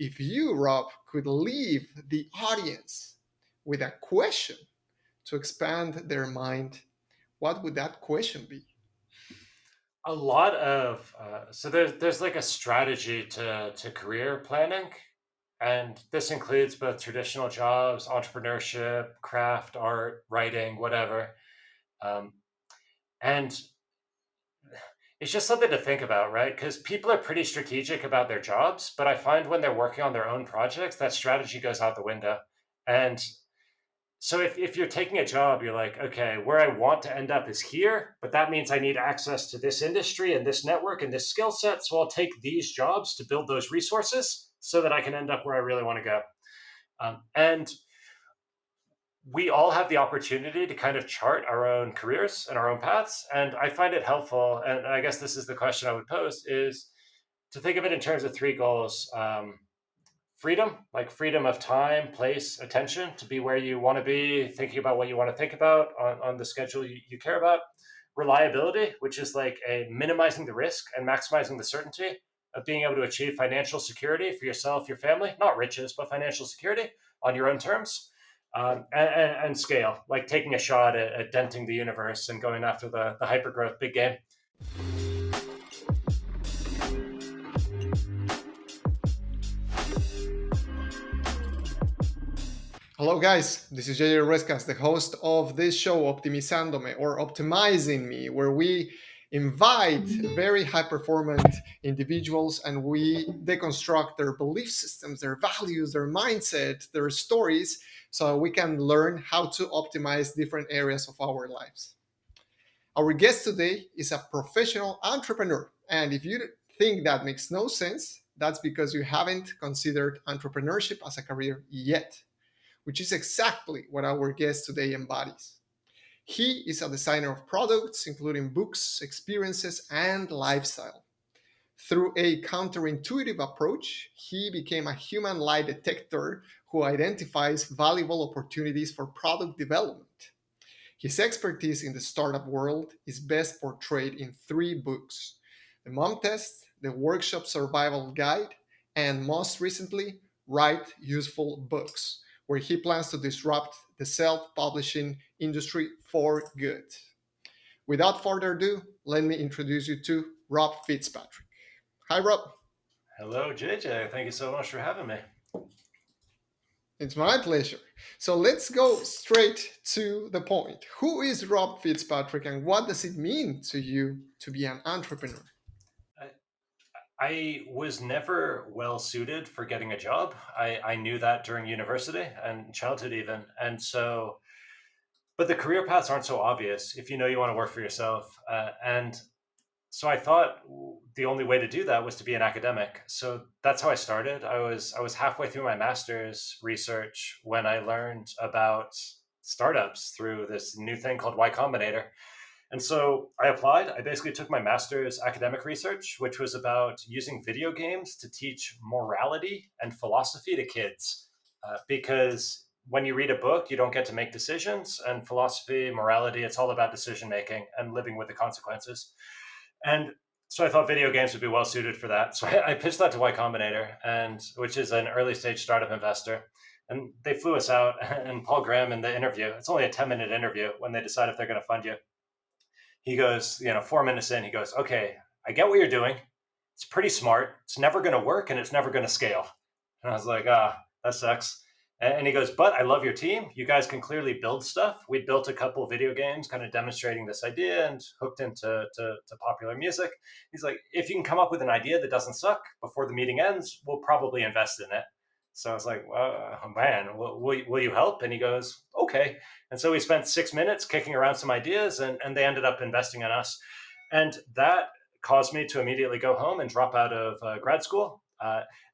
if you, Rob, could leave the audience with a question to expand their mind, what would that question be? A lot of so there's like a strategy to career planning, and this includes both traditional jobs, entrepreneurship, craft, art, writing, whatever. Um, and it's just something to think about, right? Because people are pretty strategic about their jobs, but I find when they're working on their own projects, that strategy goes out the window. And so if you're taking a job, you're like, okay, where I want to end up is here, but that means I need access to this industry and this network and this skill set. So I'll take these jobs to build those resources so that I can end up where I really want to go. And we all have the opportunity to kind of chart our own careers and our own paths. And I find it helpful. And I guess this is the question I would pose is to think of it in terms of three goals. Freedom, like freedom of time, place, attention to be where you want to be, thinking about what you want to think about on the schedule you care about. Reliability, which is like a minimizing the risk and maximizing the certainty of being able to achieve financial security for yourself, your family, not riches, but financial security on your own terms. And scale, like taking a shot at denting the universe and going after the hyper growth big game. Hello, guys. This is JJ Rescas, the host of this show, Optimizándome or Optimizing Me, where we invite very high performant individuals and we deconstruct their belief systems, their values, their mindset, their stories, so we can learn how to optimize different areas of our lives. Our guest today is a professional entrepreneur. And if you think that makes no sense, that's because you haven't considered entrepreneurship as a career yet, which is exactly what our guest today embodies. He is a designer of products, including books, experiences, and lifestyle. Through a counterintuitive approach, he became a human lie detector who identifies valuable opportunities for product development. His expertise in the startup world is best portrayed in three books: The Mom Test, The Workshop Survival Guide, and most recently, Write Useful Books, where he plans to disrupt the self publishing industry for good. Without further ado, let me introduce you to Rob Fitzpatrick. Hi, Rob. Hello, JJ. Thank you so much for having me. It's my pleasure. So let's go straight to the point. Who is Rob Fitzpatrick and what does it mean to you to be an entrepreneur? I, I was never well suited for getting a job. I knew that during university and childhood, even. And so, but the career paths aren't so obvious if you know you want to work for yourself. And so I thought the only way to do that was to be an academic. So that's how I started. I was halfway through my master's research when I learned about startups through this new thing called Y Combinator. And so I applied. I basically took my master's academic research, which was about using video games to teach morality and philosophy to kids. Because when you read a book, you don't get to make decisions. And philosophy, morality, it's all about decision making and living with the consequences. And so I thought video games would be well suited for that. So I pitched that to Y Combinator, and which is an early stage startup investor. And they flew us out. And Paul Graham in the interview, it's only a 10-minute interview when they decide if they're going to fund you. He goes, 4 minutes in, he goes, okay, I get what you're doing. It's pretty smart. It's never going to work and it's never going to scale. And I was like, that sucks. And he goes, but I love your team. You guys can clearly build stuff. We built a couple video games kind of demonstrating this idea and hooked into to popular music. He's like, if you can come up with an idea that doesn't suck before the meeting ends, we'll probably invest in it. So I was like, man, will you help? And he goes, okay. And so we spent 6 minutes kicking around some ideas, and they ended up investing in us. And that caused me to immediately go home and drop out of grad school.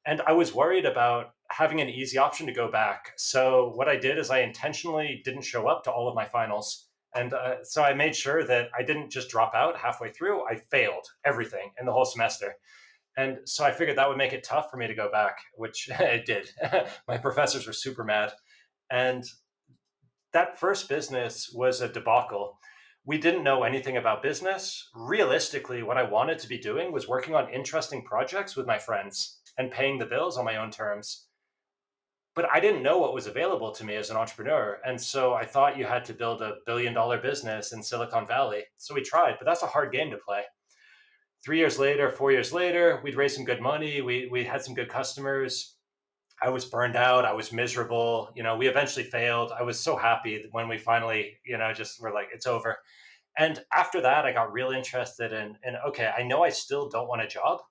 And I was worried about having an easy option to go back. So what I did is I intentionally didn't show up to all of my finals. And so I made sure that I didn't just drop out halfway through. I failed everything in the whole semester. And so I figured that would make it tough for me to go back, which it did. My professors were super mad. And that first business was a debacle. We didn't know anything about business. Realistically, what I wanted to be doing was working on interesting projects with my friends. and paying the bills on my own terms. But I didn't know what was available to me as an entrepreneur. And so I thought you had to build a $1 billion business in Silicon Valley. So we tried, but that's a hard game to play. 3 years later, 4 years later, we'd raised some good money. We had some good customers. I was burned out. I was miserable. We eventually failed. I was so happy when we finally, just were like, it's over. And after that, I got real interested in okay, I know I still don't want a job,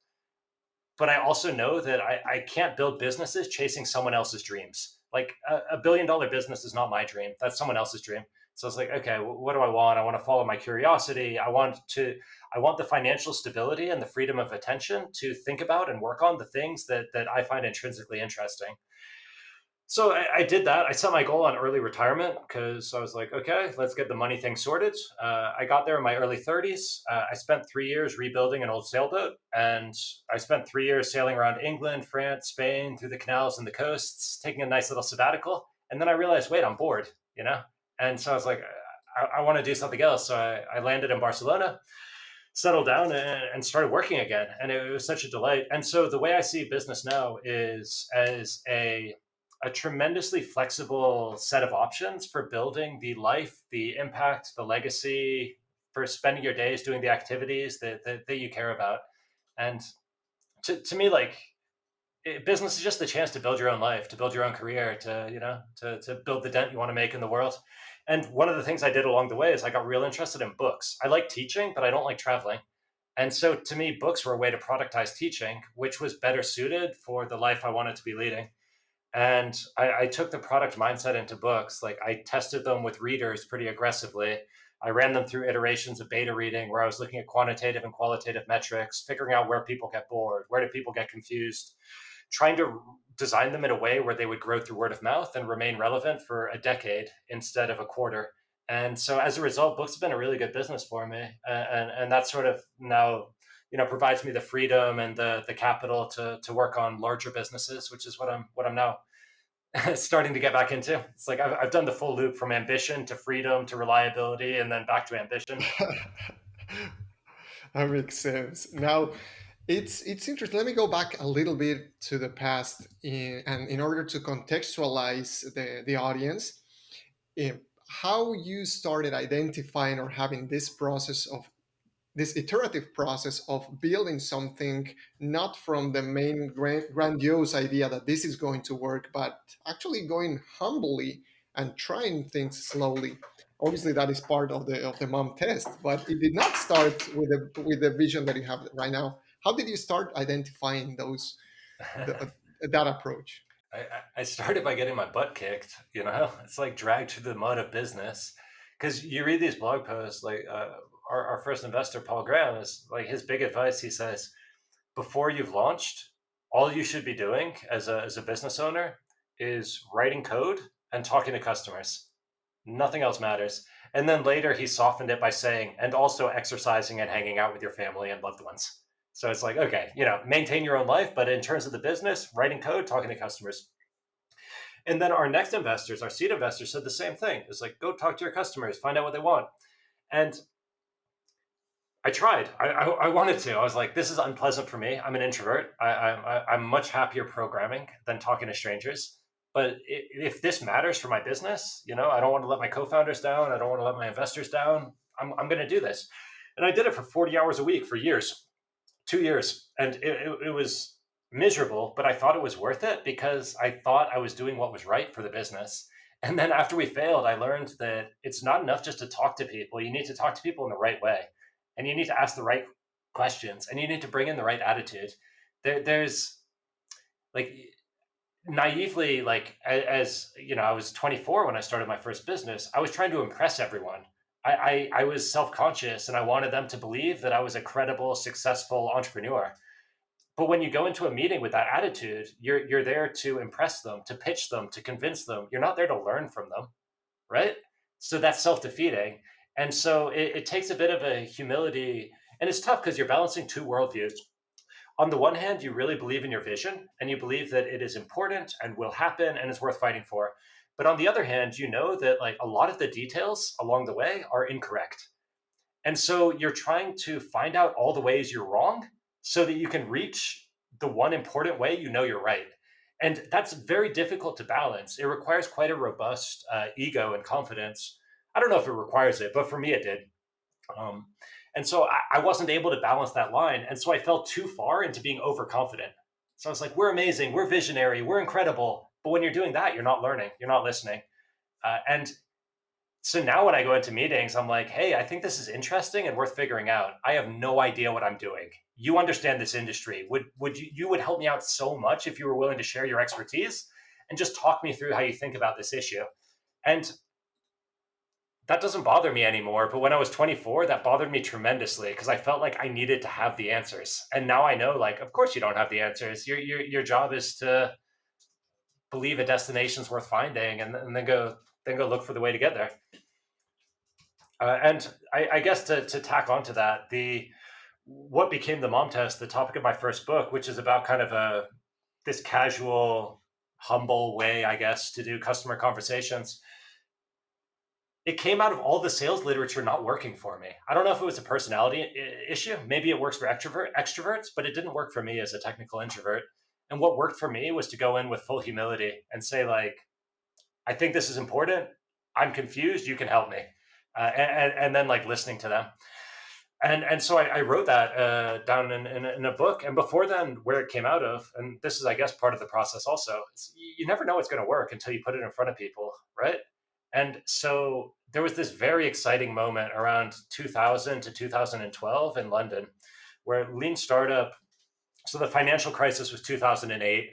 but I also know that I can't build businesses chasing someone else's dreams. Like a $1 billion business is not my dream. That's someone else's dream. So it's like, okay, what do I want? I want to follow my curiosity. I want the financial stability and the freedom of attention to think about and work on the things that I find intrinsically interesting. So I did that. I set my goal on early retirement because I was like, okay, let's get the money thing sorted. I got there in my early 30s. I spent 3 years rebuilding an old sailboat, and I spent 3 years sailing around England, France, Spain, through the canals and the coasts, taking a nice little sabbatical. And then I realized, wait, I'm bored. And so I was like, I want to do something else. So I landed in Barcelona, settled down, and started working again. And it was such a delight. And so the way I see business now is as a tremendously flexible set of options for building the life, the impact, the legacy, for spending your days doing the activities that you care about. And to me, like, business is just the chance to build your own life, to build your own career, to build the dent you want to make in the world. And one of the things I did along the way is I got real interested in books. I like teaching, but I don't like traveling. And so to me, books were a way to productize teaching, which was better suited for the life I wanted to be leading. And I took the product mindset into books. Like, I tested them with readers pretty aggressively. I ran them through iterations of beta reading where I was looking at quantitative and qualitative metrics, figuring out where people get bored, where do people get confused, trying to design them in a way where they would grow through word of mouth and remain relevant for a decade instead of a quarter. And so as a result, books have been a really good business for me. And that sort of now, provides me the freedom and the capital to work on larger businesses, which is what I'm now starting to get back into. It's like I've done the full loop from ambition to freedom to reliability and then back to ambition. That makes sense. Now, it's interesting. Let me go back a little bit to the past, and in order to contextualize the audience, how you started identifying or having this process of this iterative process of building something not from the main grandiose idea that this is going to work, but actually going humbly and trying things slowly. Obviously, that is part of the mom test, but it did not start with the vision that you have right now. How did you start identifying that approach? I started by getting my butt kicked. It's like dragged through the mud of business. Because you read these blog posts, like our first investor, Paul Graham, is like his big advice. He says, before you've launched, all you should be doing as a business owner is writing code and talking to customers. Nothing else matters. And then later he softened it by saying, and also exercising and hanging out with your family and loved ones. So it's like, okay, maintain your own life, but in terms of the business, writing code, talking to customers. And then our next investors, our seed investors, said the same thing. It's like, go talk to your customers, find out what they want. And I tried. I wanted to. I was like, this is unpleasant for me. I'm an introvert. I'm much happier programming than talking to strangers. But if this matters for my business, I don't want to let my co-founders down. I don't want to let my investors down. I'm going to do this. And I did it for 40 hours a week for years, 2 years. And it was miserable, but I thought it was worth it because I thought I was doing what was right for the business. And then after we failed, I learned that it's not enough just to talk to people. You need to talk to people in the right way, and you need to ask the right questions, and you need to bring in the right attitude. There's like naively, like as I was 24 when I started my first business. I was trying to impress everyone. I was self-conscious and I wanted them to believe that I was a credible, successful entrepreneur. But when you go into a meeting with that attitude, you're there to impress them, to pitch them, to convince them. You're not there to learn from them, right? So that's self-defeating. And so it takes a bit of a humility, and it's tough because you're balancing two worldviews. On the one hand, you really believe in your vision and you believe that it is important and will happen and is worth fighting for. But on the other hand, you know that like a lot of the details along the way are incorrect. And so you're trying to find out all the ways you're wrong so that you can reach the one important way you know you're right. And that's very difficult to balance. It requires quite a robust ego and confidence. I don't know if it requires it, but for me, it did. Um, and so I wasn't able to balance that line. And so I fell too far into being overconfident. So I was like, we're amazing, we're visionary, we're incredible. But when you're doing that, you're not learning, you're not listening. And so now when I go into meetings, I'm like, hey, I think this is interesting and worth figuring out. I have no idea what I'm doing. You understand this industry. You would help me out so much if you were willing to share your expertise and just talk me through how you think about this issue. And that doesn't bother me anymore. But when I was 24, that bothered me tremendously because I felt like I needed to have the answers. And now I know, like, of course you don't have the answers. Your job is to believe a destination's worth finding and then go look for the way to get there. And I guess to tack onto that, the what became the mom test, the topic of my first book, which is about kind of this casual, humble way, I guess, to do customer conversations. It came out of all the sales literature not working for me. I don't know if it was a personality issue. Maybe it works for extroverts, but it didn't work for me as a technical introvert. And what worked for me was to go in with full humility and say, like, I think this is important. I'm confused. You can help me. And then like listening to them. And so I wrote that down in a book. And before then, where it came out of, and this is, I guess, part of the process also, you never know what's going to work until you put it in front of people, right? And so there was this very exciting moment around 2000 to 2012 in London where lean startup, so the financial crisis was 2008.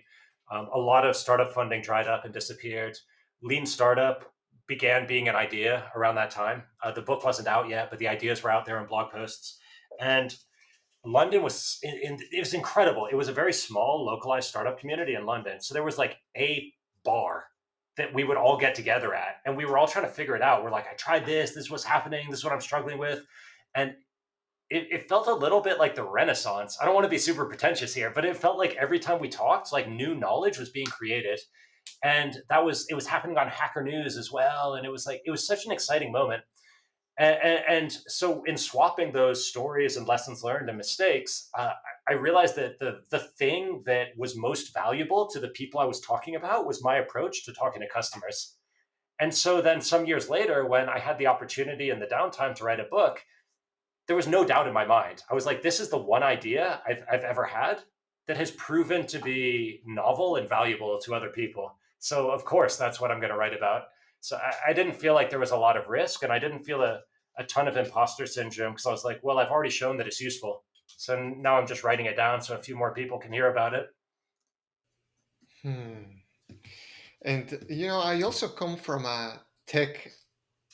A lot of startup funding dried up and disappeared. Lean startup began being an idea around that time. The book wasn't out yet, but the ideas were out there in blog posts. And London was it was incredible. It was a very small, localized startup community in London. So there was like a bar that we would all get together at, and we were all trying to figure it out. We're like, I tried this. This is what's happening. This is what I'm struggling with, and it felt a little bit like the Renaissance. I don't want to be super pretentious here, but it felt like every time we talked, like new knowledge was being created, and it was happening on Hacker News as well. And it was like it was such an exciting moment. And so in swapping those stories and lessons learned and mistakes, I realized that the thing that was most valuable to the people I was talking about was my approach to talking to customers. And so then some years later, when I had the opportunity and the downtime to write a book, there was no doubt in my mind. I was like, this is the one idea I've ever had that has proven to be novel and valuable to other people. So, of course, that's what I'm going to write about. So, I didn't feel like there was a lot of risk, and I didn't feel a ton of imposter syndrome because I was like, well, I've already shown that it's useful. So now I'm just writing it down so a few more people can hear about it. Hmm. And I also come from a tech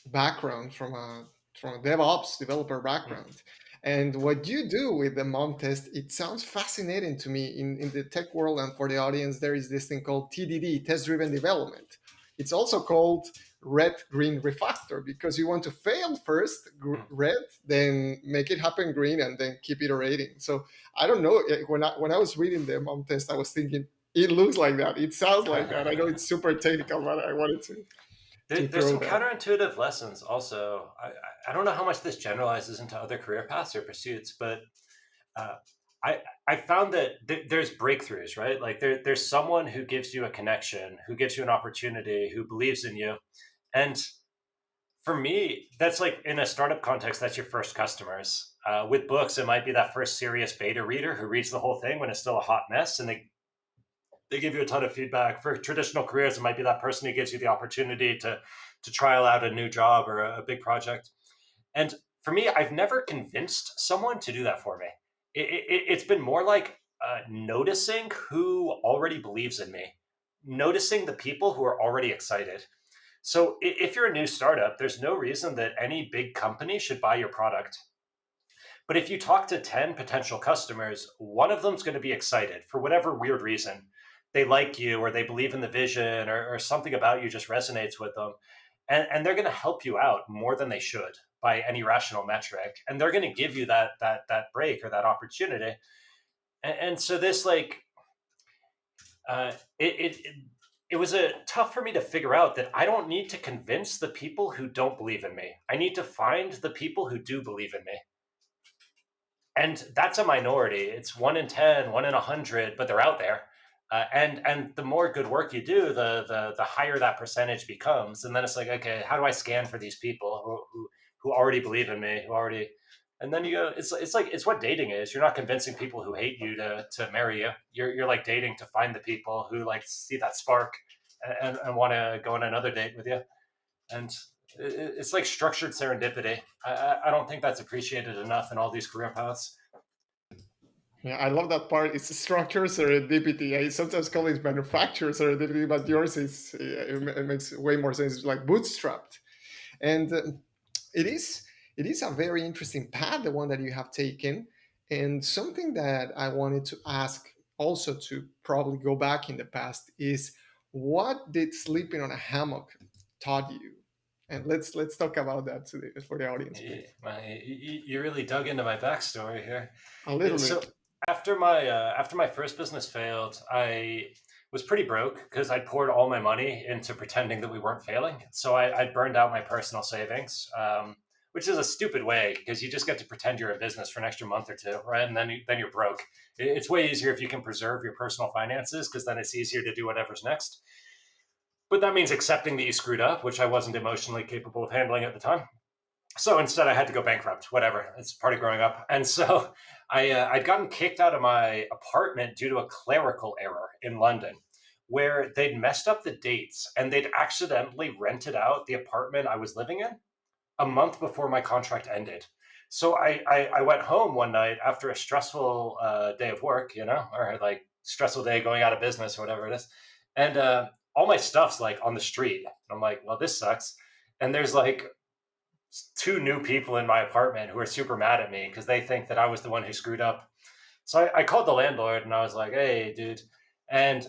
background, from a DevOps developer Mm. background. And what you do with the mom test, it sounds fascinating to me. In the tech world, and for the audience, there is this thing called TDD, test driven development. It's also called red green refactor because you want to fail first, Mm. red, then make it happen green, and then keep iterating. So I don't know, when I was reading the mom test, I was thinking it looks like that, it sounds like that. I know it's super technical, but I wanted to There's throw some that. counterintuitive lessons also. I don't know how much this generalizes into other career paths or pursuits, but uh, I found that there's breakthroughs, right? Like there's someone who gives you a connection, who gives you an opportunity, who believes in you. And for me, that's like in a startup context, that's your first customers. With books, it might be that first serious beta reader who reads the whole thing when it's still a hot mess and they give you a ton of feedback. For traditional careers, it might be that person who gives you the opportunity to trial out a new job or a big project. And for me, I've never convinced someone to do that for me. It's been more like noticing who already believes in me, noticing the people who are already excited. So if you're a new startup, there's no reason that any big company should buy your product. But if you talk to 10 potential customers, one of them's going to be excited for whatever weird reason. They like you or they believe in the vision or something about you just resonates with them. And they're going to help you out more than they should by any rational metric. And they're going to give you that break or that opportunity. And so this like uh, it, it it was tough for me to figure out that I don't need to convince the people who don't believe in me. I need to find the people who do believe in me. And that's a minority. It's 1 in 10, 1 in 100, but they're out there. And the more good work you do, the higher that percentage becomes. And then it's like, okay, how do I scan for these people who already believe in me, who already, and then you go, it's like it's what dating is. You're not convincing people who hate you to marry you. You're like dating to find the people who like see that spark and want to go on another date with you. And it's like structured serendipity. I don't think that's appreciated enough in all these career paths. Yeah, I love that part. It's structure serendipity. I sometimes call it manufacturer serendipity, but yours is it makes way more sense. It's like bootstrapped, and it is it is a very interesting path, the one that you have taken, and something that I wanted to ask also to probably go back in the past is what did sleeping on a hammock taught you? And let's talk about that for the audience, please. You really dug into my backstory here. A little So bit. after my first business failed, I was pretty broke because I poured all my money into pretending that we weren't failing. So I burned out my personal savings, which is a stupid way because you just get to pretend you're in business for an extra month or two, right? And then you're broke. It's way easier if you can preserve your personal finances because then it's easier to do whatever's next. But that means accepting that you screwed up, which I wasn't emotionally capable of handling at the time. So instead, I had to go bankrupt. Whatever, it's part of growing up. And so I'd gotten kicked out of my apartment due to a clerical error in London, where they'd messed up the dates and they'd accidentally rented out the apartment I was living in a month before my contract ended. So I went home one night after a stressful day of work, or like stressful day going out of business or whatever it is, and all my stuff's like on the street. I'm like, well, this sucks. And there's like two new people in my apartment who are super mad at me because they think that I was the one who screwed up. So I called the landlord and I was like, hey, dude. And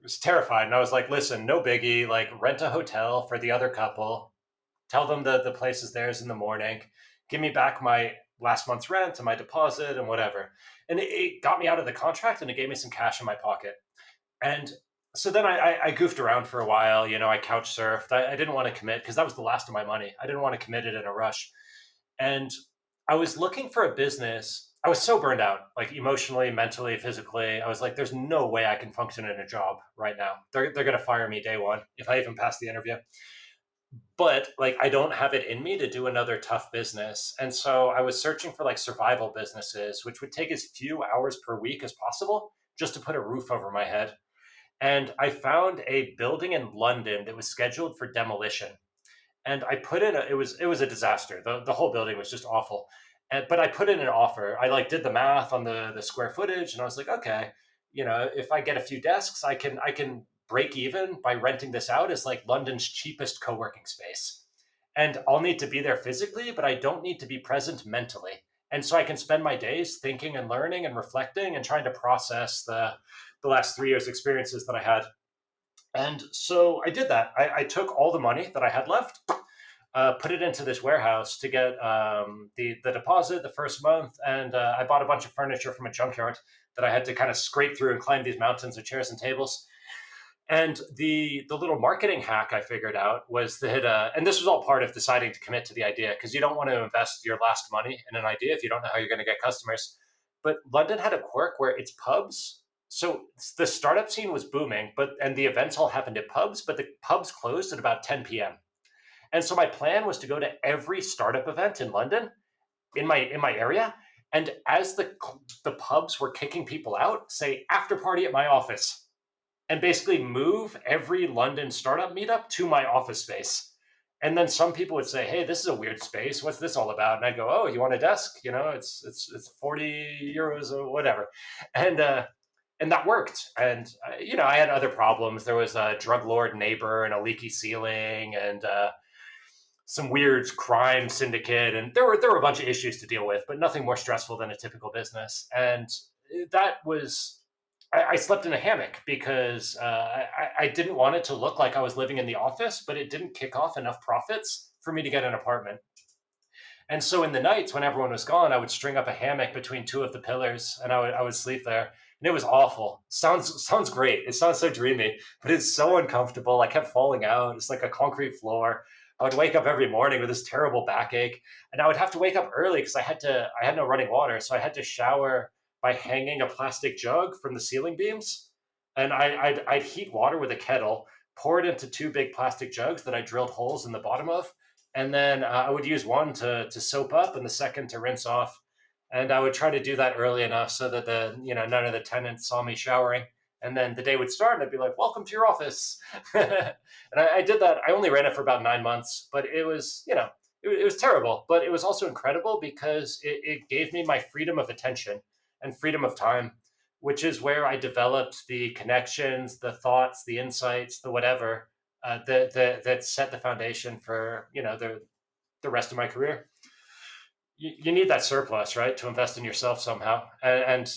was terrified. And I was like, listen, no biggie. Like, rent a hotel for the other couple. Tell them that the place is theirs in the morning. Give me back my last month's rent and my deposit and whatever. And it got me out of the contract and it gave me some cash in my pocket. And so then I goofed around for a while. I couch surfed. I didn't want to commit because that was the last of my money. I didn't want to commit it in a rush. And I was looking for a business. I was so burned out, like emotionally, mentally, physically. I was like, there's no way I can function in a job right now. They're going to fire me day one if I even pass the interview. But like, I don't have it in me to do another tough business. And so I was searching for like survival businesses, which would take as few hours per week as possible just to put a roof over my head. And I found a building in London that was scheduled for demolition. And I put in it was a disaster. The whole building was just awful. But I put in an offer. I like did the math on the square footage, and I was like, okay, if I get a few desks, I can break even by renting this out as like London's cheapest co-working space. And I'll need to be there physically, but I don't need to be present mentally. And so I can spend my days thinking and learning and reflecting and trying to process the last 3 years experiences that I had. And so I did that. I took all the money that I had left, put it into this warehouse to get the deposit the first month, and I bought a bunch of furniture from a junkyard that I had to kind of scrape through and climb these mountains of chairs and tables. And the little marketing hack I figured out was that, and this was all part of deciding to commit to the idea because you don't want to invest your last money in an idea if you don't know how you're going to get customers. But London had a quirk where its pubs. So the startup scene was booming, and the events all happened at pubs, but the pubs closed at about 10 p.m. And so my plan was to go to every startup event in London in my area, and as the pubs were kicking people out, say after party at my office, and basically move every London startup meetup to my office space. And then some people would say, "Hey, this is a weird space. What's this all about?" And I'd go, "Oh, you want a desk? It's 40 euros or whatever," and and that worked. And I had other problems. There was a drug lord neighbor and a leaky ceiling, and some weird crime syndicate, and there were a bunch of issues to deal with, but nothing more stressful than a typical business. And that was I slept in a hammock because I didn't want it to look like I was living in the office, but it didn't kick off enough profits for me to get an apartment. And so in the nights when everyone was gone, I would string up a hammock between two of the pillars, and I would sleep there. And it was awful. Sounds great. It sounds so dreamy, but it's so uncomfortable. I kept falling out. It's like a concrete floor. I would wake up every morning with this terrible backache, and I would have to wake up early because I had no running water, so I had to shower by hanging a plastic jug from the ceiling beams, and I'd heat water with a kettle, pour it into two big plastic jugs that I drilled holes in the bottom of, and then I would use one to soap up and the second to rinse off, and I would try to do that early enough so that none of the tenants saw me showering. And then the day would start, and I'd be like, "Welcome to your office." And I did that. I only ran it for about 9 months, but it was, it was terrible. But it was also incredible because it gave me my freedom of attention and freedom of time, which is where I developed the connections, the thoughts, the insights, the whatever that set the foundation for the rest of my career. You need that surplus, right, to invest in yourself somehow. And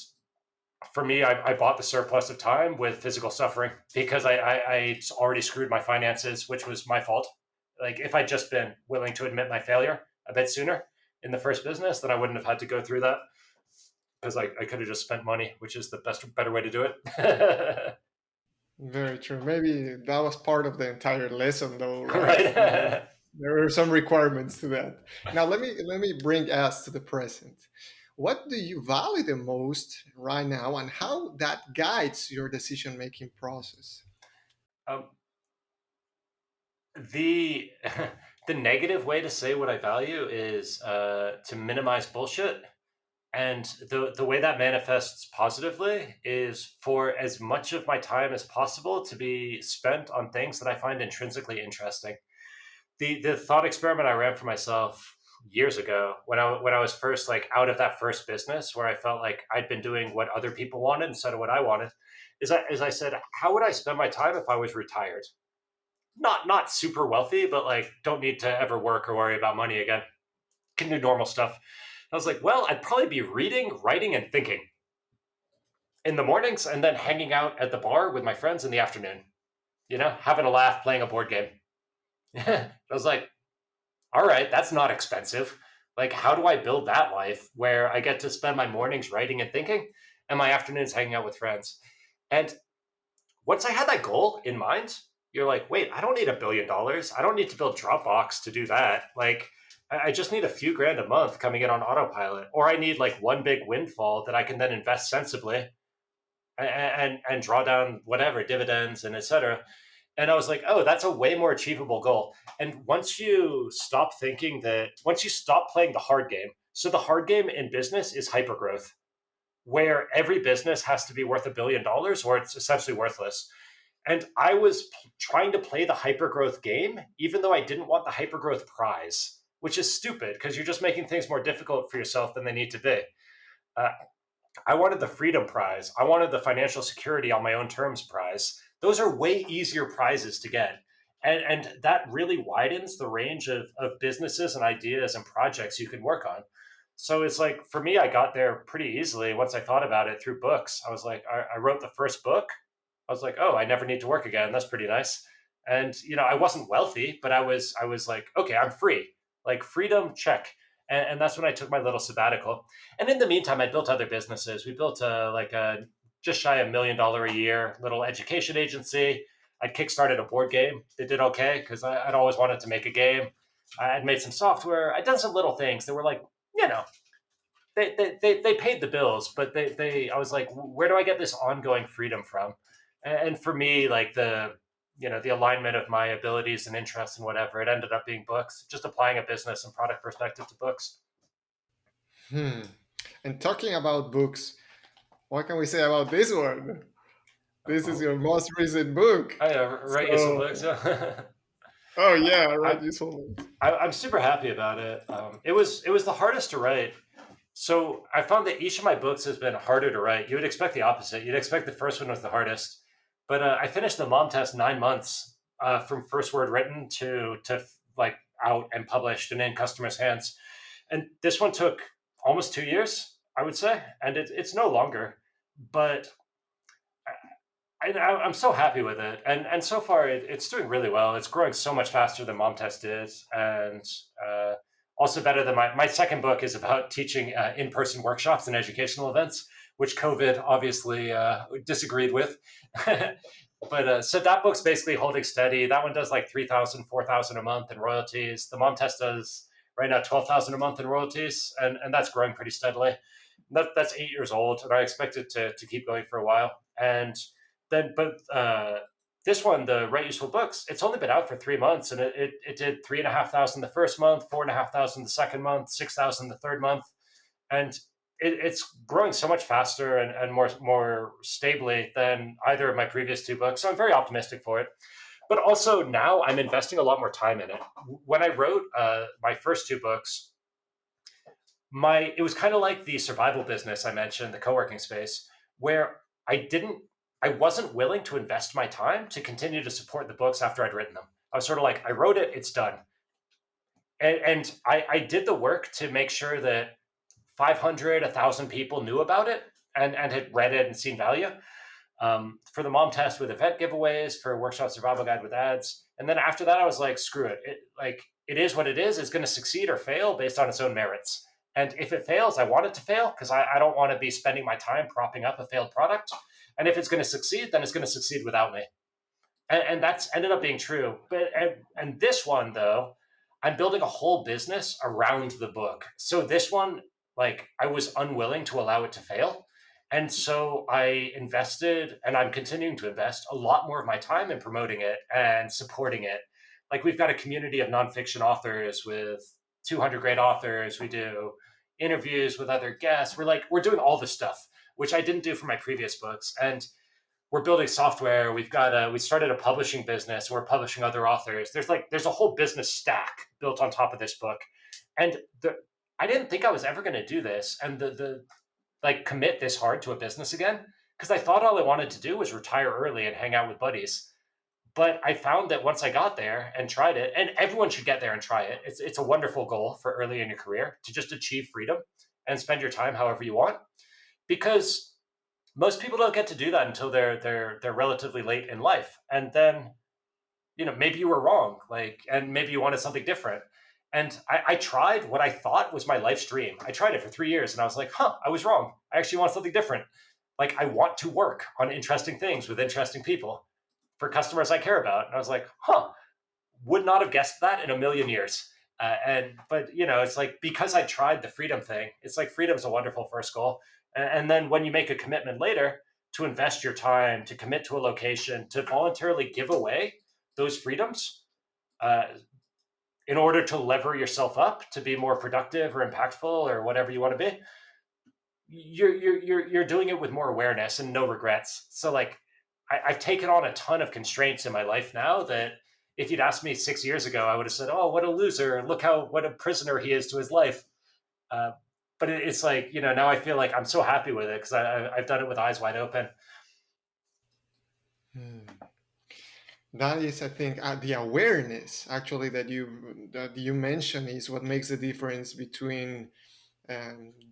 for me, I bought the surplus of time with physical suffering because I already screwed my finances, which was my fault. Like if I'd just been willing to admit my failure a bit sooner in the first business, then I wouldn't have had to go through that because I could have just spent money, which is the better way to do it. Very true. Maybe that was part of the entire lesson, though, right? Right. There are some requirements to that. Now, let me bring us to the present. What do you value the most right now, and how that guides your decision making process? um, the the negative way to say what I value is to minimize bullshit. And the way that manifests positively is for as much of my time as possible to be spent on things that I find intrinsically interesting. The thought experiment I ran for myself years ago when I was first like out of that first business where I felt like I'd been doing what other people wanted instead of what I wanted is I said, how would I spend my time if I was retired? Not super wealthy, but like don't need to ever work or worry about money again. Can do normal stuff. I was like, well, I'd probably be reading, writing, and thinking in the mornings and then hanging out at the bar with my friends in the afternoon, having a laugh, playing a board game. I was like, all right, that's not expensive. Like, how do I build that life where I get to spend my mornings writing and thinking and my afternoons hanging out with friends? And once I had that goal in mind, you're like, wait, I don't need $1 billion. I don't need to build Dropbox to do that. Like, I just need a few grand a month coming in on autopilot, or I need like one big windfall that I can then invest sensibly and draw down whatever dividends and etc. And I was like, oh, that's a way more achievable goal. And once you stop playing the hard game, so the hard game in business is hypergrowth, where every business has to be worth $1 billion or it's essentially worthless. And I was trying to play the hypergrowth game, even though I didn't want the hypergrowth prize, which is stupid because you're just making things more difficult for yourself than they need to be. Uh, I wanted the freedom prize. I wanted the financial security on my own terms prize. Those are way easier prizes to get. And that really widens the range of businesses and ideas and projects you can work on. So it's like, for me, I got there pretty easily once I thought about it through books. I was like, I wrote the first book. I was like, oh, I never need to work again. That's pretty nice. And, I wasn't wealthy, but I was like, okay, I'm free. Like freedom, check. And that's when I took my little sabbatical. And in the meantime, I built other businesses. We built a just shy of $1 million a year little education agency. I'd kickstarted a board game. It did okay because I'd always wanted to make a game. I'd made some software. I'd done some little things that were like, you know, they paid the bills, but I was like, where do I get this ongoing freedom from? And for me, like the alignment of my abilities and interests and whatever, it ended up being books, just applying a business and product perspective to books. Hmm. And talking about books, what can we say about this one? This is Oh, your most recent book. I write you some books. So, Yeah. oh yeah, I I, read useful ones. I'm super happy about it. It was the hardest to write. So I found that each of my books has been harder to write. You would expect the opposite. You'd expect the first one was the hardest, but I finished the mom test 9 months from first word written to like out and published and in customers' hands. And this one took almost 2 years, I would say, and it's no longer. But I'm so happy with it, and so far it's doing really well. It's growing so much faster than Mom Test is, and also better than my second book is about teaching in-person workshops and educational events, which COVID obviously disagreed with. But so that book's basically holding steady. That one does like 3,000, 4,000 a month in royalties. The mom test does right now 12,000 a month in royalties, and that's growing pretty steadily. That's 8 years old, and I expect it to keep going for a while. And then, but this one, the Right Useful Books, it's only been out for 3 months, and it did 3,500 the first month, 4,500 the second month, 6,000 the third month, and it's growing so much faster and more stably than either of my previous two books. So I'm very optimistic for it. But also now I'm investing a lot more time in it. When I wrote my first two books, it was kind of like the survival business I mentioned, the co-working space, where I wasn't willing to invest my time to continue to support the books after I'd written them. I was sort of like, I wrote it, it's done. And I did the work to make sure that 500, 1,000 people knew about it and had read it and seen value. For the mom test with event giveaways, for workshop survival guide with ads. And then after that, I was like, screw it. It is what it is. It's going to succeed or fail based on its own merits. And if it fails, I want it to fail because I don't want to be spending my time propping up a failed product. And if it's going to succeed, then it's going to succeed without me. And that's ended up being true. And this one, though, I'm building a whole business around the book. So this one, like, I was unwilling to allow it to fail. And so I invested, and I'm continuing to invest a lot more of my time in promoting it and supporting it. Like, we've got a community of nonfiction authors with 200 great authors. We do interviews with other guests. We're doing all this stuff, which I didn't do for my previous books. And we're building software. We started a publishing business. We're publishing other authors. There's a whole business stack built on top of this book. And I didn't think I was ever going to do this. And the like commit this hard to a business again, because I thought all I wanted to do was retire early and hang out with buddies. But I found that once I got there and tried it, and everyone should get there and try it. It's a wonderful goal for early in your career to just achieve freedom and spend your time however you want, because most people don't get to do that until they're relatively late in life. And then, maybe you were wrong, and maybe you wanted something different. And I tried what I thought was my life's dream. I tried it for 3 years and I was like, I was wrong. I actually want something different. Like, I want to work on interesting things with interesting people for customers I care about. And I was like, would not have guessed that in a million years. But it's like, because I tried the freedom thing, it's like freedom's a wonderful first goal. And then when you make a commitment later to invest your time, to commit to a location, to voluntarily give away those freedoms, uh, in order to lever yourself up to be more productive or impactful or whatever you want to be, you're doing it with more awareness and no regrets. So, like, I've taken on a ton of constraints in my life now that if you'd asked me 6 years ago, I would have said, "Oh, what a loser! Look what a prisoner he is to his life." Uh, but it's like, now I feel like I'm so happy with it because I've done it with eyes wide open. Hmm. That is, I think, the awareness actually that you mentioned is what makes the difference between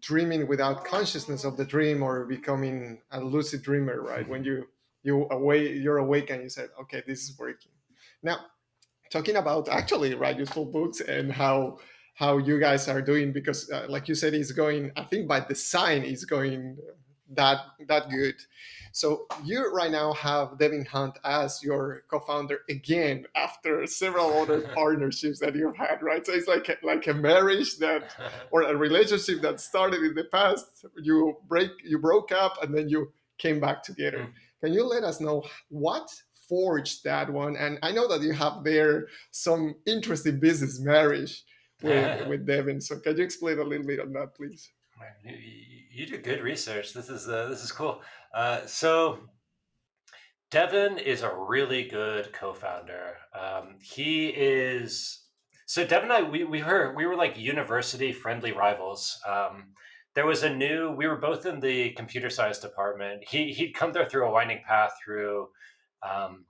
dreaming without consciousness of the dream or becoming a lucid dreamer, right? When you're awake and you said, okay, this is working. Now, talking about actually Right Useful Books and how you guys are doing, because like you said, it's going, I think by design is going that good. So you right now have Devin Hunt as your co-founder again after several other partnerships that you've had, right? So it's like a marriage that, or a relationship that started in the past. You broke up and then you came back together. Can you let us know what forged that one? And I know that you have there some interesting business marriage with Devin. So can you explain a little bit on that, please? You do good research. This is cool. So Devin is a really good co-founder. He is so Devin and I we were like university friendly rivals. There was we were both in the computer science department. He'd come there through a winding path through um,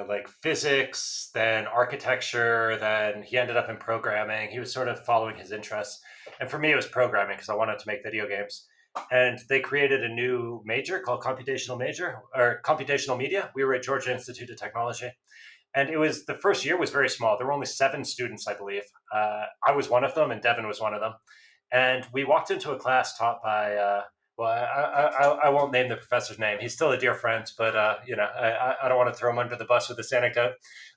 like physics, then architecture, then he ended up in programming. He was sort of following his interests. And for me, it was programming because I wanted to make video games. And they created a new major called computational media. We were at Georgia Institute of Technology. And the first year was very small. There were only 7 students, I believe. I was one of them, and Devin was one of them. And we walked into a class taught by Well, I won't name the professor's name. He's still a dear friend, but I don't want to throw him under the bus with this anecdote.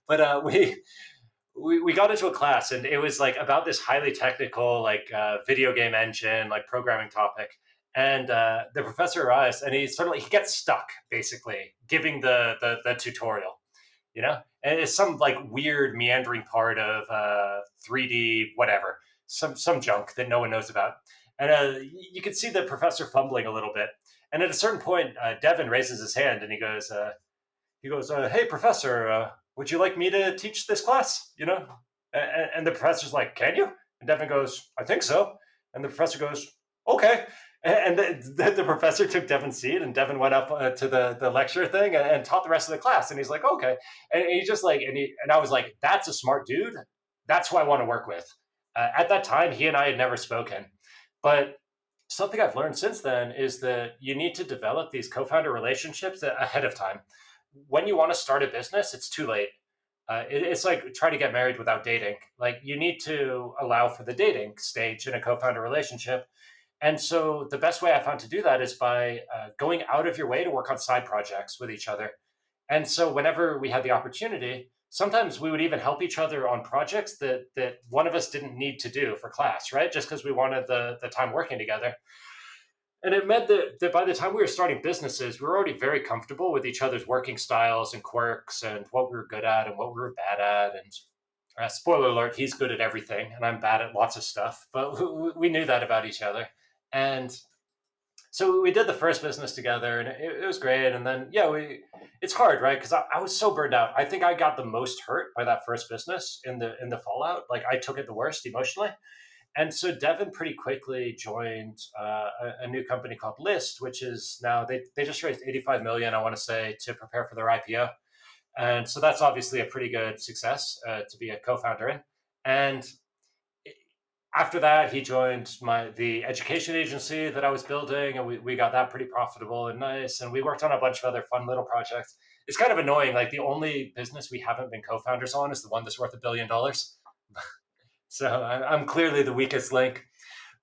But we got into a class, and it was like about this highly technical like video game engine, like programming topic. And the professor arrives, and he gets stuck basically giving the tutorial, and it's some like weird meandering part of 3D whatever, some junk that no one knows about. And you can see the professor fumbling a little bit. And at a certain point, Devin raises his hand, and he goes, "Hey, professor, would you like me to teach this class?" And the professor's like, "Can you?" And Devin goes, "I think so." And the professor goes, "Okay." And the professor took Devin's seat, and Devin went up to the lecture thing and taught the rest of the class. And he's like, "Okay." And he just like, and I was like, "That's a smart dude. That's who I want to work with." At that time, he and I had never spoken, but something I've learned since then is that you need to develop these co-founder relationships ahead of time. When you want to start a business, it's too late. It's like trying to get married without dating. Like you need to allow for the dating stage in a co-founder relationship. And so the best way I found to do that is by going out of your way to work on side projects with each other. And so whenever we had the opportunity, sometimes we would even help each other on projects that one of us didn't need to do for class, right? Just because we wanted the time working together. And it meant that by the time we were starting businesses, we were already very comfortable with each other's working styles and quirks and what we were good at and what we were bad at. And spoiler alert, he's good at everything and I'm bad at lots of stuff. But we knew that about each other. And so we did the first business together, and it was great. And then it's hard, right? Because I was so burned out. I think I got the most hurt by that first business in the fallout. Like I took it the worst emotionally. And so Devin pretty quickly joined a new company called List, which is now they just raised 85 million, I want to say, to prepare for their IPO. And so that's obviously a pretty good success to be a co-founder in. And after that, he joined the education agency that I was building, and we got that pretty profitable and nice. And we worked on a bunch of other fun little projects. It's kind of annoying. Like the only business we haven't been co-founders on is the one that's worth $1 billion. So I'm clearly the weakest link.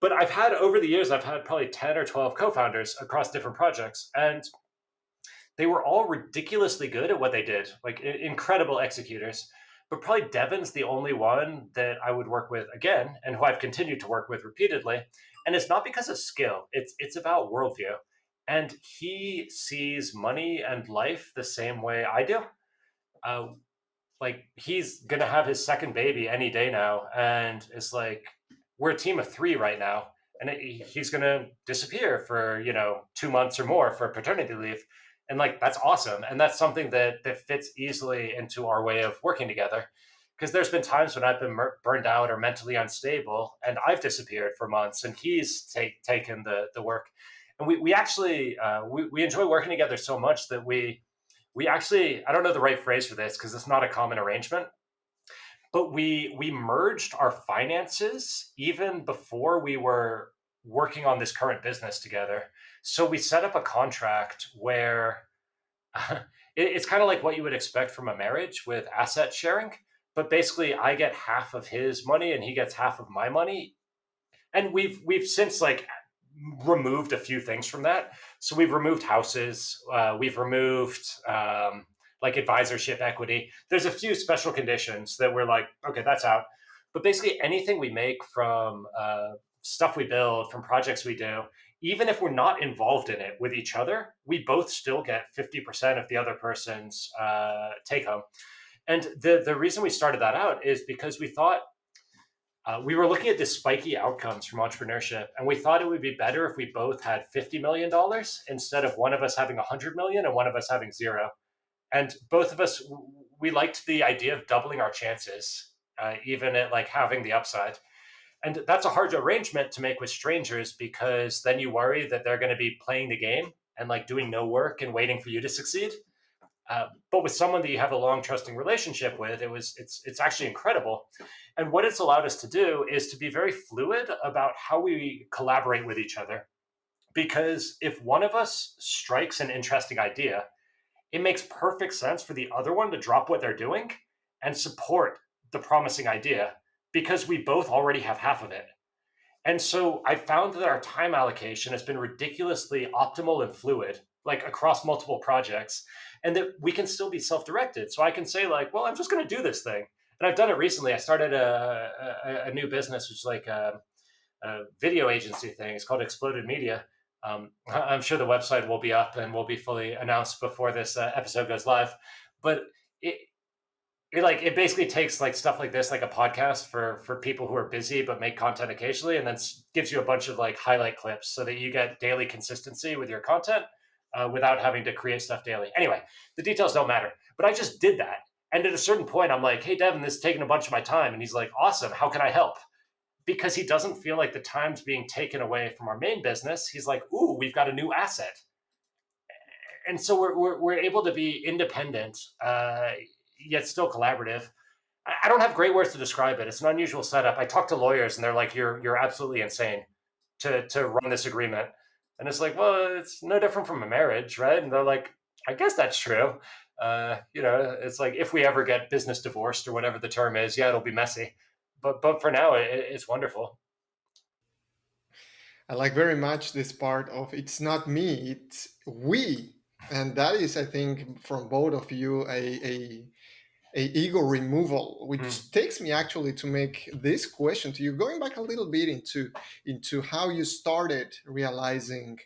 But over the years, I've had probably 10 or 12 co-founders across different projects. And they were all ridiculously good at what they did, like incredible executors. But probably Devin's the only one that I would work with again, and who I've continued to work with repeatedly. And it's not because of skill; it's about worldview. And he sees money and life the same way I do. Uh, like he's gonna have his second baby any day now, and it's like we're a team of three right now, and he's gonna disappear for 2 months or more for paternity leave, and like that's awesome, and that's something that fits easily into our way of working together. Because there's been times when I've been burned out or mentally unstable, and I've disappeared for months, and he's taken the work, and we actually we enjoy working together so much that we actually, I don't know the right phrase for this because it's not a common arrangement, but we merged our finances even before we were working on this current business together. So we set up a contract where it's kind of like what you would expect from a marriage with asset sharing, but basically I get half of his money and he gets half of my money. And we've since like removed a few things from that. So we've removed houses, we've removed like advisorship equity. There's a few special conditions that we're like, okay, that's out. But basically, anything we make from stuff we build, from projects we do, even if we're not involved in it with each other, we both still get 50% of the other person's take home. And the reason we started that out is because we thought we were looking at the spiky outcomes from entrepreneurship, and we thought it would be better if we both had $50 million instead of one of us having 100 million and one of us having zero. And both of us, we liked the idea of doubling our chances, even at like having the upside. And that's a hard arrangement to make with strangers because then you worry that they're going to be playing the game and like doing no work and waiting for you to succeed. But with someone that you have a long trusting relationship with, it's actually incredible. And what it's allowed us to do is to be very fluid about how we collaborate with each other. Because if one of us strikes an interesting idea, it makes perfect sense for the other one to drop what they're doing and support the promising idea because we both already have half of it. And so I found that our time allocation has been ridiculously optimal and fluid, like across multiple projects, and that we can still be self-directed. So I can say like, well, I'm just going to do this thing. And I've done it recently. I started a new business, which is like a video agency thing. It's called Exploded Media. I'm sure the website will be up and will be fully announced before this episode goes live. But it, it basically takes like stuff like this, like a podcast for people who are busy but make content occasionally, and then gives you a bunch of like highlight clips so that you get daily consistency with your content without having to create stuff daily. Anyway, the details don't matter, but I just did that. And at a certain point, I'm like, hey, Devin, this is taking a bunch of my time. And he's like, awesome. How can I help? Because he doesn't feel like the time's being taken away from our main business. He's like, ooh, we've got a new asset. And so we're able to be independent, yet still collaborative. I don't have great words to describe it. It's an unusual setup. I talk to lawyers and they're like, you're absolutely insane to run this agreement. And it's like, well, it's no different from a marriage, right? And they're like, I guess that's true. It's like if we ever get business divorced or whatever the term is, yeah, it'll be messy. But for now, it's wonderful. I like very much this part of it's not me, it's we. And that is, I think, from both of you, a ego removal, Mm. which takes me actually to make this question to you, going back a little bit into how you started realizing